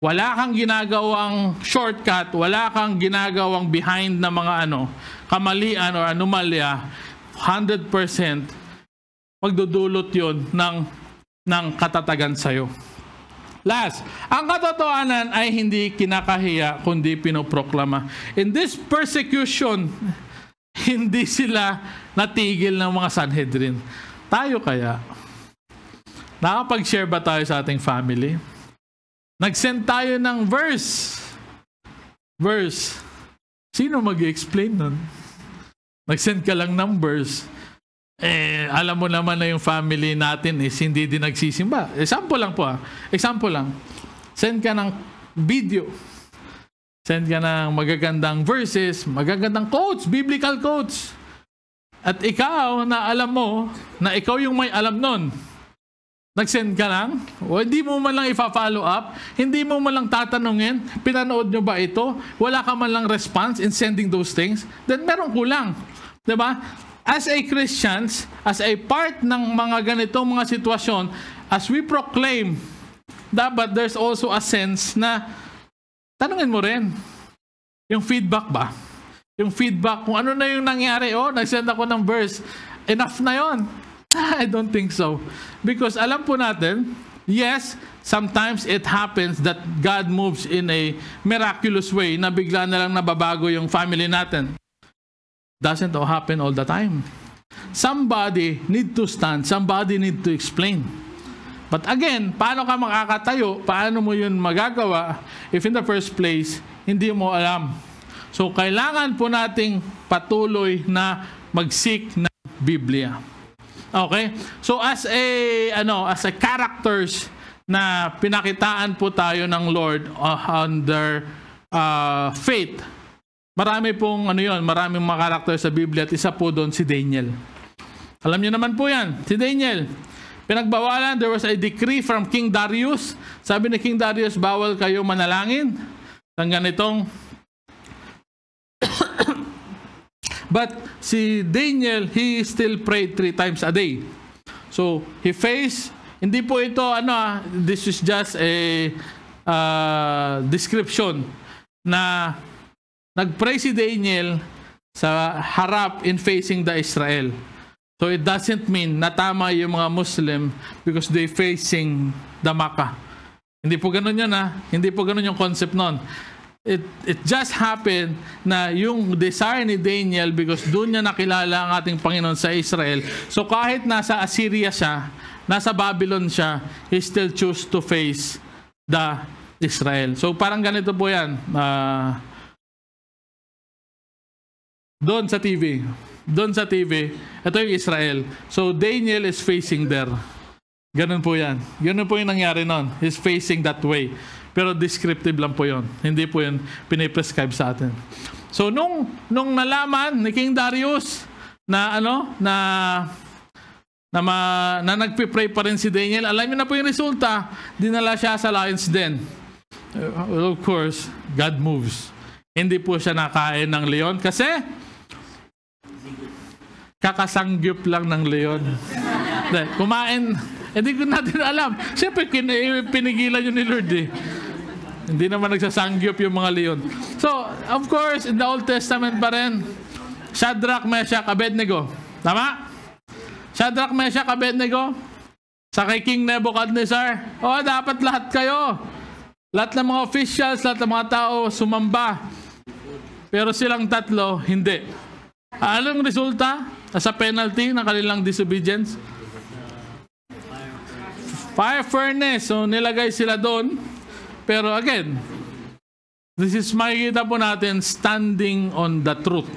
wala kang ginagawang shortcut, wala kang ginagawang behind na mga kamalian or anomalya, 100% magdudulot yon ng katatagan sa'yo. Last, ang katotohanan ay hindi kinakahiya kundi pinoproklama. In this persecution, hindi sila natigil ng mga Sanhedrin. Tayo kaya, nakapag-share ba tayo sa ating family? Nag-send tayo ng verse. Sino mag-explain nun? Nag-send ka lang ng verse. Alam mo naman na yung family natin is hindi din nagsisimba. Example lang po. Example lang. Send ka ng video. Send ka ng magagandang verses, magagandang quotes, biblical quotes. At ikaw na alam mo na ikaw yung may alam nun. Nag-send ka lang, o hindi mo man lang ipa-follow up, hindi mo man lang tatanungin, pinanood nyo ba ito? Wala ka man lang response in sending those things, then meron kulang. Diba? As a Christians, as a part ng mga ganitong mga sitwasyon, as we proclaim, dapat there's also a sense na tanungin mo rin, yung feedback ba? Yung feedback, kung ano na yung nangyari, nag-send ako ng verse, enough na yon. I don't think so. Because alam po natin, yes, sometimes it happens that God moves in a miraculous way na bigla na lang nababago yung family natin. Doesn't happen all the time. Somebody need to stand, somebody need to explain. But again, paano ka makakatayo? Paano mo yun magagawa if in the first place, hindi mo alam? So, kailangan po nating patuloy na mag-seek ng Biblia. Okay? So, as a characters na pinakitaan po tayo ng Lord under faith, marami pong maraming mga karakter sa Biblia at isa po doon si Daniel. Alam niyo naman po yan, si Daniel. Pinagbawalan, there was a decree from King Darius. Sabi ni King Darius, bawal kayo manalangin ng ganitong. But si Daniel, he still prayed 3 times a day. So, he faced, hindi po ito, this is just a description na nag-pray si Daniel sa harap in facing the Israel. So it doesn't mean na tama yung mga Muslim because they facing the Makkah. Hindi po ganun yun Hindi po ganun yung concept nun. It just happened na yung desire ni Daniel because doon niya nakilala ang ating Panginoon sa Israel. So kahit nasa Assyria siya, nasa Babylon siya, he still choose to face the Israel. So parang ganito po yan. Doon sa TV, ito yung Israel. So, Daniel is facing there. Ganun po yan. Ganun po yung nangyari nun. He's facing that way. Pero descriptive lang po yun. Hindi po yun piniprescribe sa atin. So, nung nalaman ni King Darius na nagpipray pa rin si Daniel, alam niyo na po yung resulta, dinala siya sa lion's den. Of course, God moves. Hindi po siya nakain ng leon kasi kakasangyup lang ng leon. Kumain, hindi ko natin alam. Siyempre, pinigilan yun ni Lord Hindi naman nagsasangyup yung mga leon. So, of course, in the Old Testament pa rin, Shadrach, Meshach, Abednego. Tama? Shadrach, Meshach, Abednego. Sa kay King Nebuchadnezzar. Dapat lahat kayo. Lahat ng mga officials, lahat ng mga tao sumamba. Pero silang tatlo, hindi. Anong resulta? Sa penalty ng kanilang disobedience? Fire furnace. So, nilagay sila doon. Pero again, this is makikita po natin standing on the truth.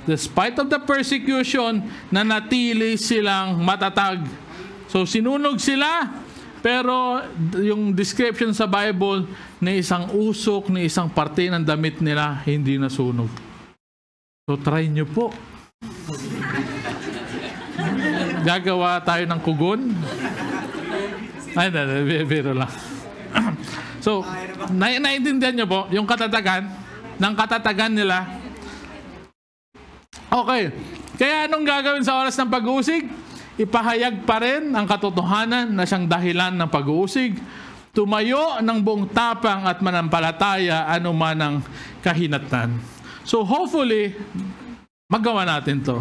Despite of the persecution, nanatili silang matatag. So, sinunog sila, pero yung description sa Bible ni isang usok, ni isang parte ng damit nila, hindi nasunog. So, try nyo po. Gagawa tayo ng kugon. Ay, biro lang. So, naiintindihan nyo po yung katatagan nila. Okay. Kaya anong gagawin sa oras ng pag-uusig? Ipahayag pa rin ang katotohanan na siyang dahilan ng pag-uusig. Tumayo ng buong tapang at manampalataya anuman ang kahinatnan. So hopefully, magawa natin to.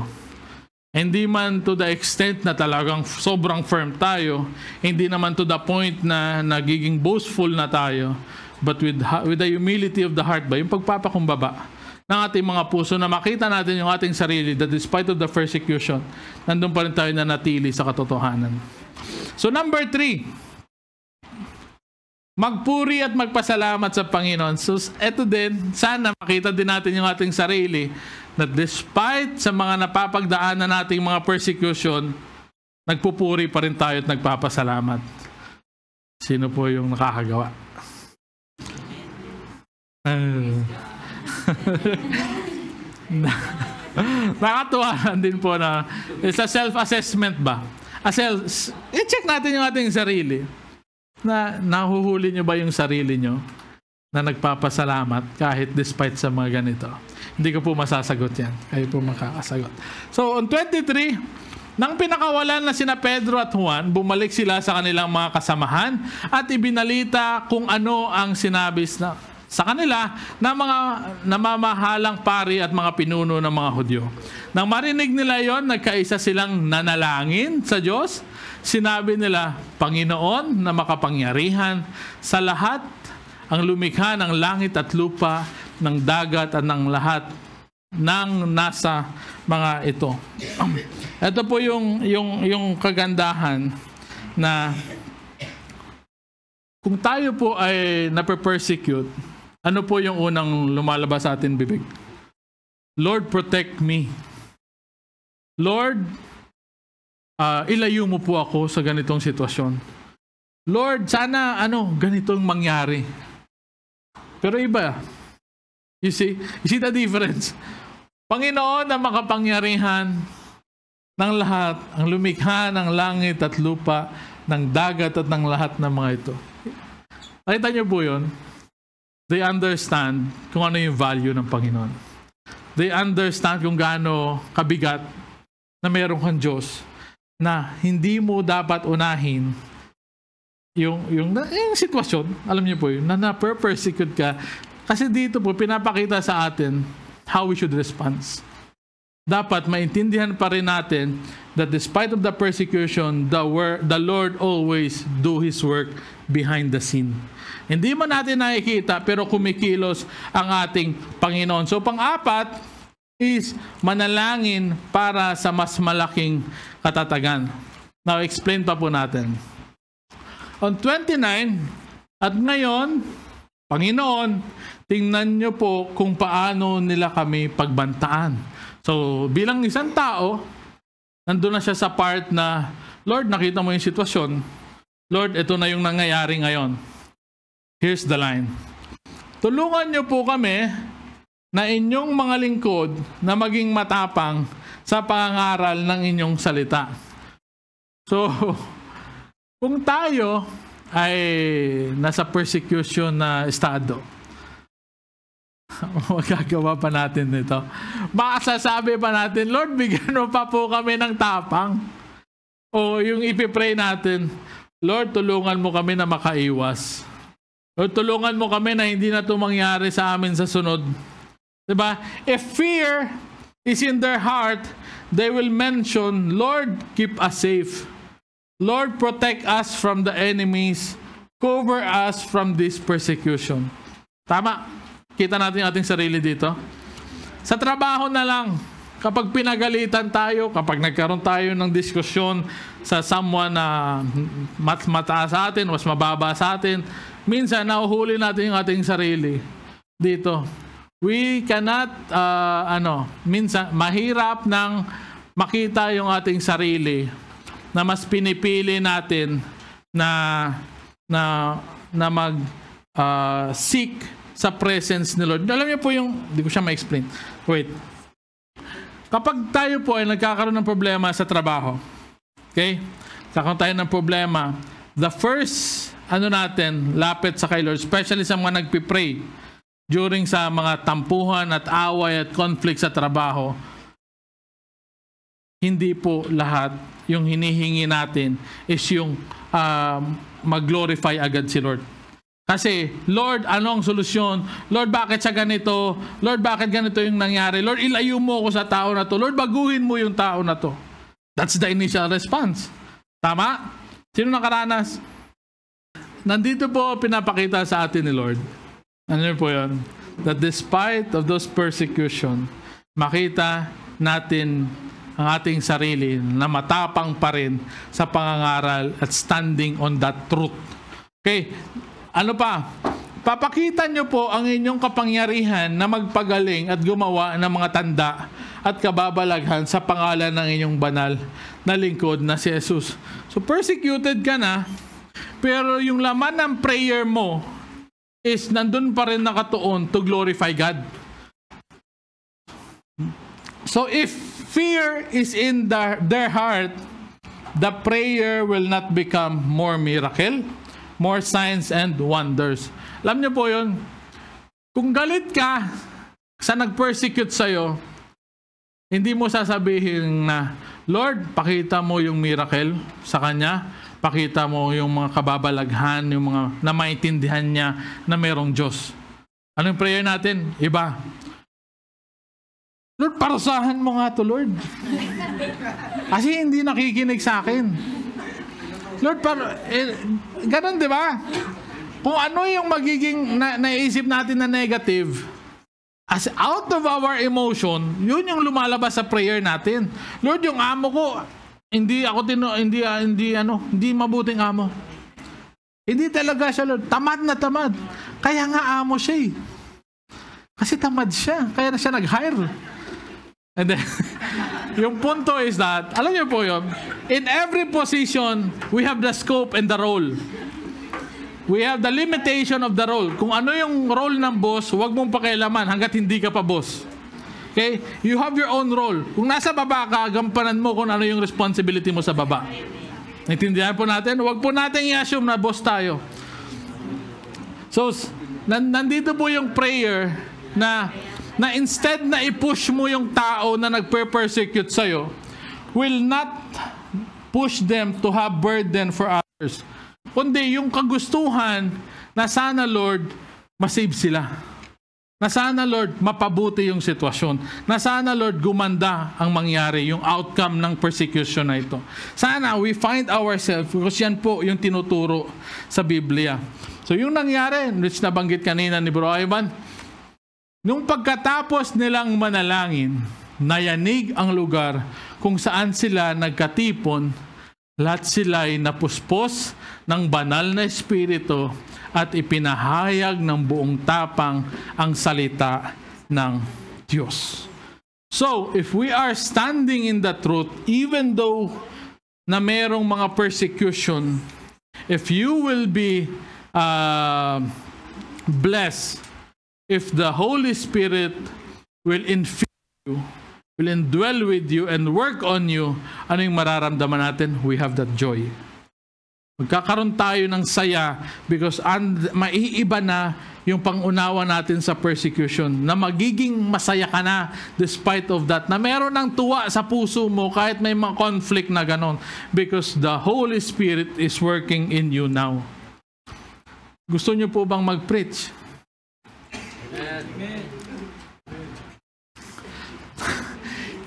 Hindi man to the extent na talagang sobrang firm tayo. Hindi naman to the point na nagiging boastful na tayo. But with the humility of the heart ba, yung pagpapakumbaba ng ating mga puso na makita natin yung ating sarili that despite of the persecution, nandun pa rin tayo na natili sa katotohanan. So number 3, magpuri at magpasalamat sa Panginoon. So, eto din, sana makita din natin yung ating sarili na despite sa mga napapagdaanan nating mga persecution, nagpupuri pa rin tayo at nagpapasalamat. Sino po yung nakakagawa? Nakatuwa din po na it's a self-assessment ba? I-check natin yung ating sarili. Na nahuhuli nyo ba yung sarili nyo na nagpapasalamat kahit despite sa mga ganito? Hindi ko po masasagot yan. Kayo po makakasagot. So, on 23, nang pinakawalan na sina Pedro at Juan, bumalik sila sa kanilang mga kasamahan at ibinalita kung ano ang sinabi sa kanila ng mga namamahalang pari at mga pinuno ng mga Hudyo. Nang marinig nila yon, nagkaisa silang nanalangin sa Diyos. Sinabi nila, Panginoon na makapangyarihan sa lahat, ang lumikha ng langit at lupa, ng dagat at ng lahat ng nasa mga ito. Ito po yung kagandahan na kung tayo po ay nape-persecute, ano po yung unang lumalabas sa atin bibig? Lord, protect me. Lord, ilayo mo po ako sa ganitong sitwasyon. Lord, sana ganitong mangyari. Pero iba. You see the difference? Panginoon na makapangyarihan ng lahat, ang lumikha ng langit at lupa, ng dagat at ng lahat ng mga ito. Nakita niyo po yun? They understand kung ano yung value ng Panginoon. They understand kung gaano kabigat na meron kang Diyos na hindi mo dapat unahin yung sitwasyon, alam niyo po yun, na na-persecute ka. Kasi dito po, pinapakita sa atin how we should respond. Dapat maintindihan pa rin natin that despite of the persecution, the Lord always do His work behind the scene. Hindi man natin nakikita, pero kumikilos ang ating Panginoon. So, pang-apat is manalangin para sa mas malaking katatagan. Now, explain pa po natin. On 29, at ngayon, Panginoon, tingnan nyo po kung paano nila kami pagbantaan. So, bilang isang tao, nandun na siya sa part na, Lord, nakita mo yung sitwasyon. Lord, ito na yung nangyayari ngayon. Here's the line. Tulungan nyo po kami na inyong mga lingkod na maging matapang sa pangangaral ng inyong salita. So, kung tayo ay nasa persecution na estado, magagawa pa natin ito. Makasasabi pa natin, Lord, bigyan mo pa po kami ng tapang. O yung ipipray natin, Lord, tulungan mo kami na makaiwas. Lord, tulungan mo kami na hindi na ito mangyari sa amin sa sunod. Diba? If fear is in their heart, they will mention, Lord, keep us safe. Lord, protect us from the enemies. Cover us from this persecution. Tama. Kita natin ating sarili dito. Sa trabaho na lang, kapag pinagalitan tayo, kapag nagkaroon tayo ng diskusyon sa someone na mas mataas sa atin, mas mababa sa atin, minsan nauhuli natin yung ating sarili dito. We cannot, minsan mahirap nang makita yung ating sarili na mas pinipili natin na mag-seek sa presence ni Lord. Alam niyo po yung, hindi ko siya ma-explain. Wait. Kapag tayo po ay nagkakaroon ng problema sa trabaho, okay? Nagkakaroon tayo ng problema, the first lapit sa kay Lord, especially sa mga nagpipray during sa mga tampuhan at away at conflict sa trabaho, hindi po lahat yung hinihingi natin is yung mag-glorify agad si Lord. Kasi, Lord, anong solusyon? Lord, bakit sa ganito? Lord, bakit ganito yung nangyari? Lord, ilayo mo ako sa tao na to. Lord, baguhin mo yung tao na to. That's the initial response. Tama? Sino nakaranas? Nandito po pinapakita sa atin ni Lord. Ano po yun? That despite of those persecution, makita natin ang ating sarili na matapang pa rin sa pangangaral at standing on that truth. Okay? Ano pa? Papakita nyo po ang inyong kapangyarihan na magpagaling at gumawa ng mga tanda at kababalaghan sa pangalan ng inyong banal na lingkod na si Jesus. So persecuted ka na, pero yung laman ng prayer mo is nandun pa rin nakatuon to glorify God. So if fear is in their heart, the prayer will not become more miracle, more signs and wonders. Alam niyo po yun, kung galit ka sa nag-persecute sa'yo, hindi mo sasabihin na, Lord, pakita mo yung miracle sa kanya, pakita mo yung mga kababalaghan, yung mga na maintindihan niya na merong Diyos. Anong prayer natin? Iba. Lord, parusahan mo nga to, Lord. Kasi hindi nakikinig sa akin. Lord, ganun, di ba? Kung ano yung magiging naisip natin na negative, as out of our emotion, yun yung lumalabas sa prayer natin. Lord, yung amo ko, hindi mabuting amo. Hindi talaga siya, Lord. Tamad na tamad. Kaya nga amo siya eh. Kasi tamad siya. Kaya na siya nag-hire. And then, yung punto is that, alam niyo po yun, in every position, we have the scope and the role. We have the limitation of the role. Kung ano yung role ng boss, huwag mong pakialaman hanggat hindi ka pa boss. Okay? You have your own role. Kung nasa baba ka, gampanan mo kung ano yung responsibility mo sa baba. Naintindihan po natin? Huwag po natin i-assume na boss tayo. So, nandito po yung prayer na instead na i-push mo yung tao na nagpe-persecute sa'yo, will not push them to have burden for others. Kundi yung kagustuhan na sana, Lord, masave sila. Na sana, Lord, mapabuti yung sitwasyon. Na sana, Lord, gumanda ang mangyari, yung outcome ng persecution na ito. Sana we find ourselves, because yan po yung tinuturo sa Biblia. So yung nangyari, which nabanggit kanina ni Bro Ivan, nung pagkatapos nilang manalangin, nayanig ang lugar kung saan sila nagkatipon, lahat sila ay napuspos ng banal na espiritu at ipinahayag ng buong tapang ang salita ng Diyos. So, if we are standing in the truth, even though na merong mga persecution, if you will be blessed, if the Holy Spirit will infill you, will indwell with you and work on you, ano yung mararamdaman natin? We have that joy. Magkakaroon tayo ng saya because maiiba na yung pangunawa natin sa persecution, na magiging masaya ka na despite of that, na meron ng tuwa sa puso mo kahit may mga conflict na ganon, because the Holy Spirit is working in you now. Gusto niyo po bang mag-preach?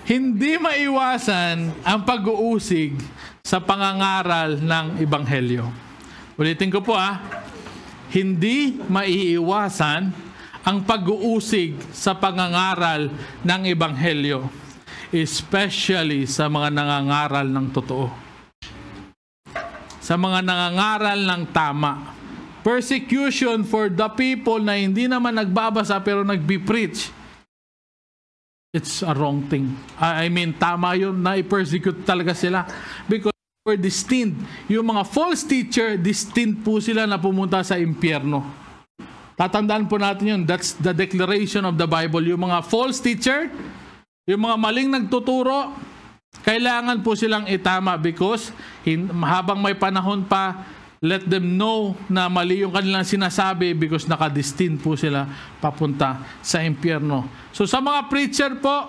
Hindi maiwasan ang pag-uusig sa pangangaral ng Ebanghelyo. Ulitin ko po hindi maiiwasan ang pag-uusig sa pangangaral ng Ebanghelyo, especially sa mga nangangaral ng totoo. Sa mga nangangaral ng tama. Persecution for the people na hindi naman nagbabasa pero nagbi-preach. It's a wrong thing. I mean, tama yun na i-persecute talaga sila. Because we're destined. Yung mga false teacher, destined po sila na pumunta sa impyerno. Tatandaan po natin yun. That's the declaration of the Bible. Yung mga false teacher, yung mga maling nagtuturo, kailangan po silang itama because habang may panahon pa, let them know na mali yung kanilang sinasabi because nakadestined po sila papunta sa impyerno. So sa mga preacher po,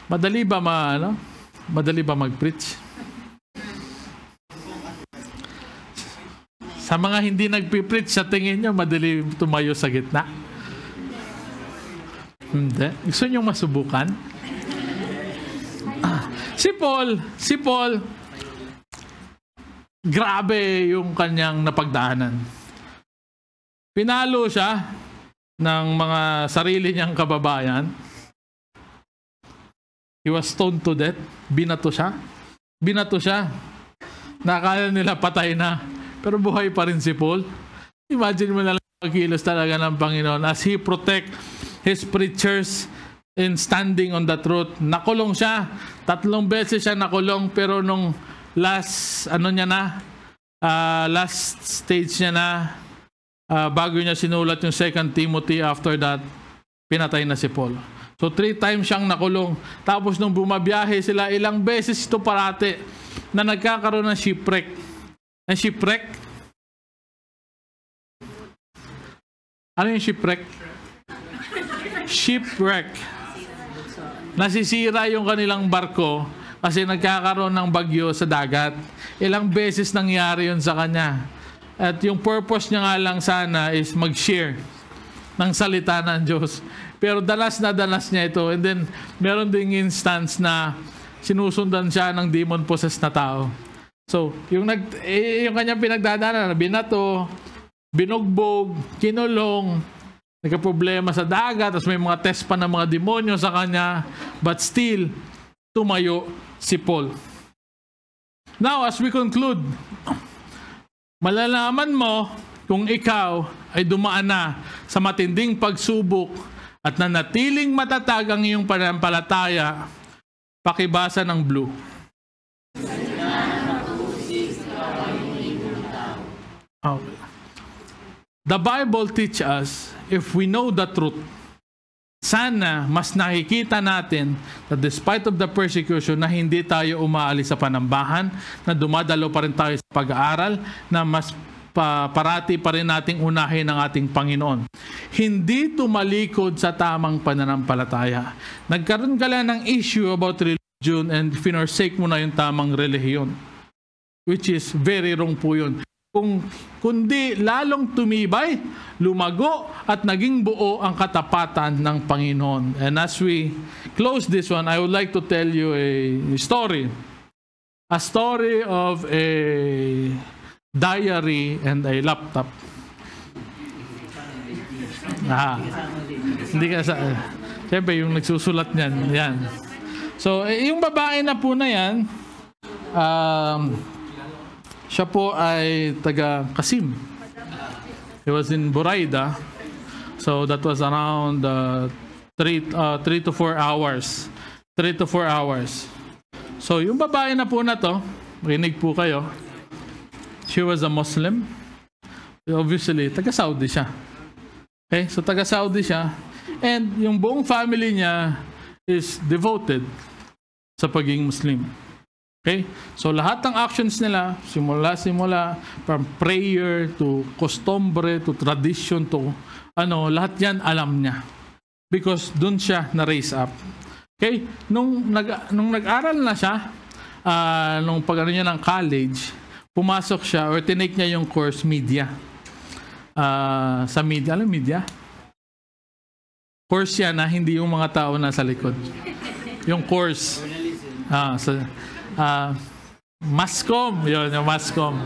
madali ba mag-preach? Sa mga hindi nagpipreach, sa tingin nyo, madali tumayo sa gitna? Hindi. Gusto nyo masubukan? Si Paul, grabe yung kanyang napagdaanan. Pinalo siya ng mga sarili niyang kababayan. He was stoned to death. Binato siya. Nakakala nila patay na. Pero buhay pa rin si Paul. Imagine mo na lang pagkilos talaga ng Panginoon as He protect His preachers in standing on the truth. Nakulong siya. 3 beses siya nakulong, pero nung last stage niya na, bago niya sinulat yung 2 Timothy, after that, pinatay na si Paul. So 3 times siyang nakulong. Tapos nung bumabiyahe sila, ilang beses ito parati na nagkakaroon ng shipwreck. Ang shipwreck? Ano yung shipwreck? Shipwreck. Nasisira yung kanilang barko kasi nagkakaroon ng bagyo sa dagat. Ilang beses nangyari yun sa kanya. At yung purpose niya nga lang sana is mag-share ng salita ng Diyos. Pero dalas niya ito. And then, meron ding instance na sinusundan siya ng demon-possessed na tao. So, yung kanyang pinagdadaanan, binato, binugbog, kinulong, nagka-problema sa dagat, tapos may mga test pa ng mga demonyo sa kanya, but still, tumayo si Paul. Now, as we conclude, malalaman mo kung ikaw ay dumaan na sa matinding pagsubok at nanatiling matatag ang iyong pananampalataya, pakibasa ng blue. Okay. The Bible teaches us, if we know the truth, sana mas nakikita natin that despite of the persecution na hindi tayo umaalis sa panambahan, na dumadalo pa rin tayo sa pag-aaral, na mas parati pa rin nating unahin ang ating Panginoon. Hindi tumalikod sa tamang pananampalataya. Nagkaroon ka lang ng issue about religion and finersake mo na yung tamang relihiyon, which is very wrong po yun. Kundi lalong tumibay, lumago, at naging buo ang katapatan ng Panginoon. And as we close this one, I would like to tell you a story. A story of a diary and a laptop. Hindi ka sa... Siyempre, yung nagsusulat niyan. Yan. So, yung babae na po na yan, siya po ay taga Qasim. He was in Buraida. So that was around 3 to 4 hours. 3 to 4 hours. So yung babae na po na to, rinig po kayo, she was a Muslim. Obviously, taga Saudi siya. Okay? So taga Saudi siya. And yung buong family niya is devoted sa pagiging Muslim. Okay? So lahat ng actions nila, simula from prayer to costumbre to tradition to lahat yan alam niya. Because dun siya na-raise up. Okay? Nung nag-aral na siya, nung pag-ano niya ng college, pumasok siya or tinake niya yung course media. Sa media, alam media? Course yan na hindi yung mga tao nasa likod. Yung course. Mascom, yun, yung Mascom.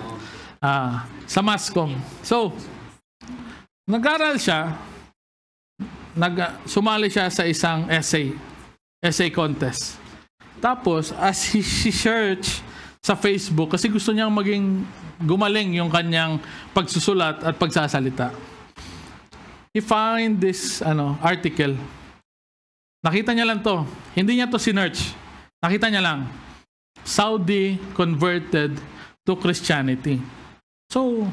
Sa Mascom. So, nag-aral siya, sumali siya sa isang essay contest. Tapos, as he search sa Facebook, kasi gusto niyang gumaling yung kanyang pagsusulat at pagsasalita. He find this article. Nakita niya lang to. Hindi niya to sinearch. Nakita niya lang. Saudi converted to Christianity. So,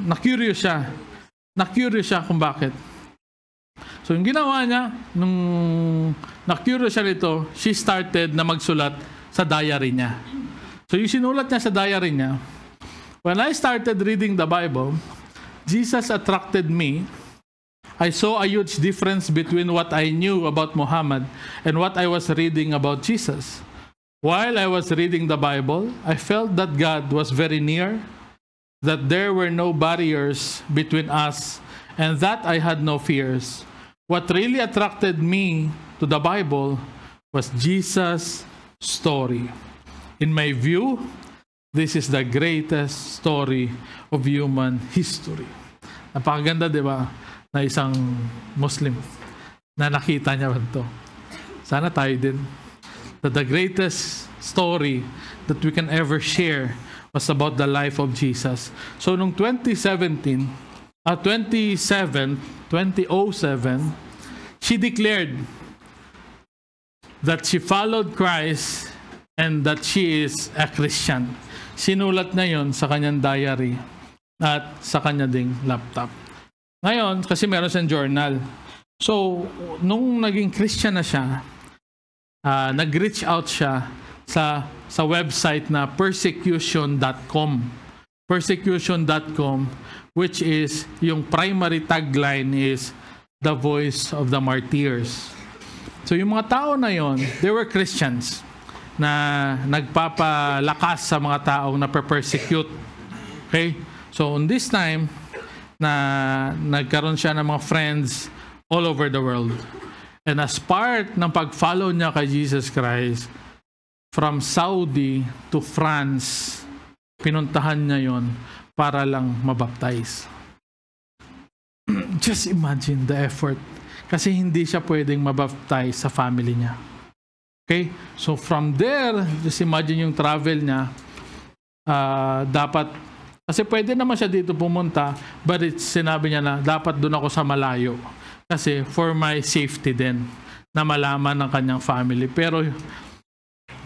na-curious siya kung bakit. So, yung ginawa niya, nung na-curious siya nito, she started na magsulat sa diary niya. So yung sinulat niya sa diary niya, when I started reading the Bible, Jesus attracted me. I saw a huge difference between what I knew about Muhammad and what I was reading about Jesus. While I was reading the Bible, I felt that God was very near, that there were no barriers between us, and that I had no fears. What really attracted me to the Bible was Jesus' story. In my view, this is the greatest story of human history. Napakaganda, di ba, na isang Muslim na nakita niya ito. Sana tayo din. That the greatest story that we can ever share was about the life of Jesus. So, noong 2007, she declared that she followed Christ and that she is a Christian. Sinulat na yon sa kanyang diary at sa kanya ding laptop. Ngayon, kasi meron siyang journal. So, nung naging Christian na siya, nag-reach out siya sa website na persecution.com. Persecution.com, which is, yung primary tagline is, the voice of the martyrs. So, yung mga tao na yon, they were Christians na nagpapalakas sa mga taong na-persecute. Okay? So, on this time, na nagkaroon siya ng mga friends all over the world. And as part ng pag-follow niya kay Jesus Christ, from Saudi to France, pinuntahan niya yon para lang mabaptize. Just imagine the effort. Kasi hindi siya pwedeng mabaptize sa family niya. Okay? So from there, just imagine yung travel niya. Dapat, kasi pwede naman siya dito pumunta, but sinabi niya na, dapat doon ako sa malayo. Kasi for my safety din, na malaman ng kanyang family. Pero,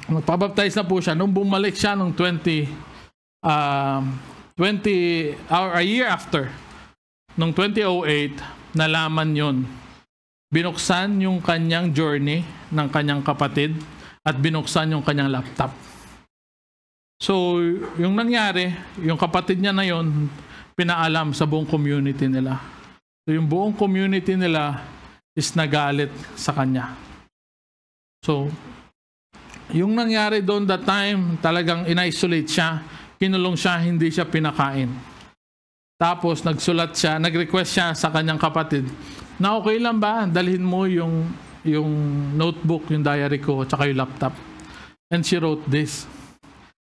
magpabaptize na po siya. Nung bumalik siya nung a year after, nung 2008, nalaman yon. Binuksan yung kanyang journey ng kanyang kapatid at binuksan yung kanyang laptop. So, yung nangyari, yung kapatid niya na yon, pinaalam sa buong community nila. So, yung buong community nila is nagalit sa kanya. So, yung nangyari doon that time, talagang in-isolate siya, kinulong siya, hindi siya pinakain. Tapos, nagsulat siya, nag-request siya sa kanyang kapatid, na okay lang ba, dalhin mo yung notebook, yung diary ko, tsaka yung laptop. And she wrote this.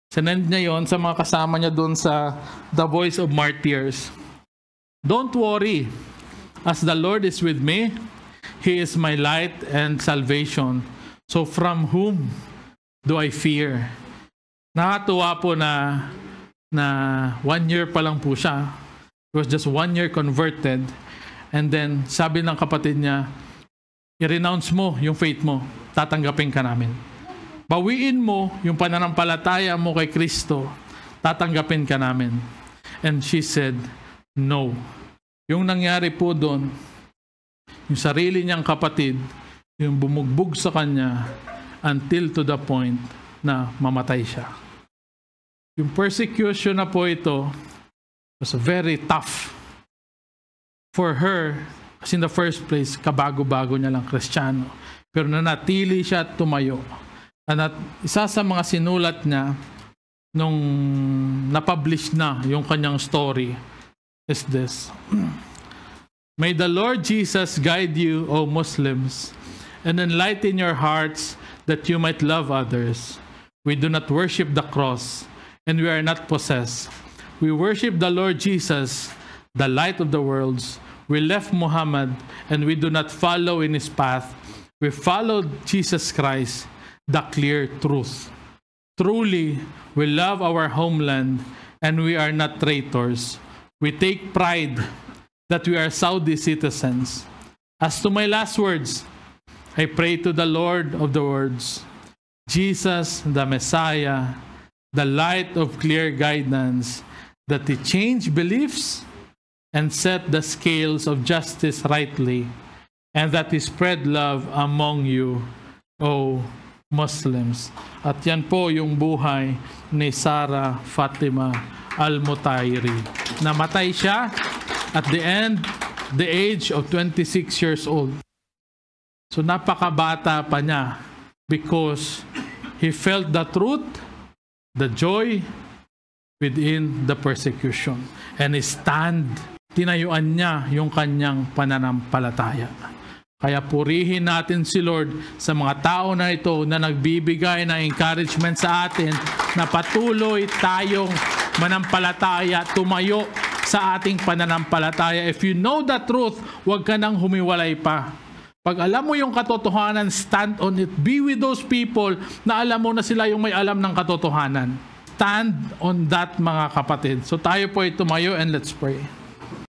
Sinend niya yon sa mga kasama niya doon sa The Voice of Martyrs. Don't worry, as the Lord is with me, He is my light and salvation. So from whom do I fear? Nakatuwa po na 1 year pa lang po siya. It was just 1 year converted. And then, sabi ng kapatid niya, i-renounce mo yung faith mo, tatanggapin ka namin. Bawiin mo yung pananampalataya mo kay Kristo, tatanggapin ka namin. And she said, no. Yung nangyari po doon, yung sarili niyang kapatid, yung bumugbog sa kanya until to the point na mamatay siya. Yung persecution na po ito was very tough for her, kasi in the first place, kabago-bago niya lang Kristiyano. Pero nanatili siya at tumayo. At isa sa mga sinulat niya nung na-publish na yung kanyang story is this. May the Lord Jesus guide you, O Muslims, and enlighten your hearts that you might love others. We do not worship the cross, and we are not possessed. We worship the Lord Jesus, the light of the worlds. We left Muhammad, and we do not follow in his path. We followed Jesus Christ, the clear truth. Truly, we love our homeland, and we are not traitors. We take pride that we are Saudi citizens. As to my last words, I pray to the Lord of the worlds, Jesus, the Messiah, the light of clear guidance, that He change beliefs and set the scales of justice rightly, and that He spread love among you, O Muslims. At yan po yung buhay ni Sarah Fatima Al-Mutairi. Namatay siya at the age of 26 years old. So napakabata pa niya because he felt the truth, the joy within the persecution. And he tinayuan niya yung kanyang pananampalataya. Kaya purihin natin si Lord sa mga tao na ito na nagbibigay ng encouragement sa atin na patuloy tayong manampalataya, tumayo sa ating pananampalataya. If you know the truth, huwag ka nang humiwalay pa. Pag alam mo yung katotohanan, stand on it. Be with those people na alam mo na sila yung may alam ng katotohanan. Stand on that, mga kapatid. So tayo po ay tumayo and let's pray.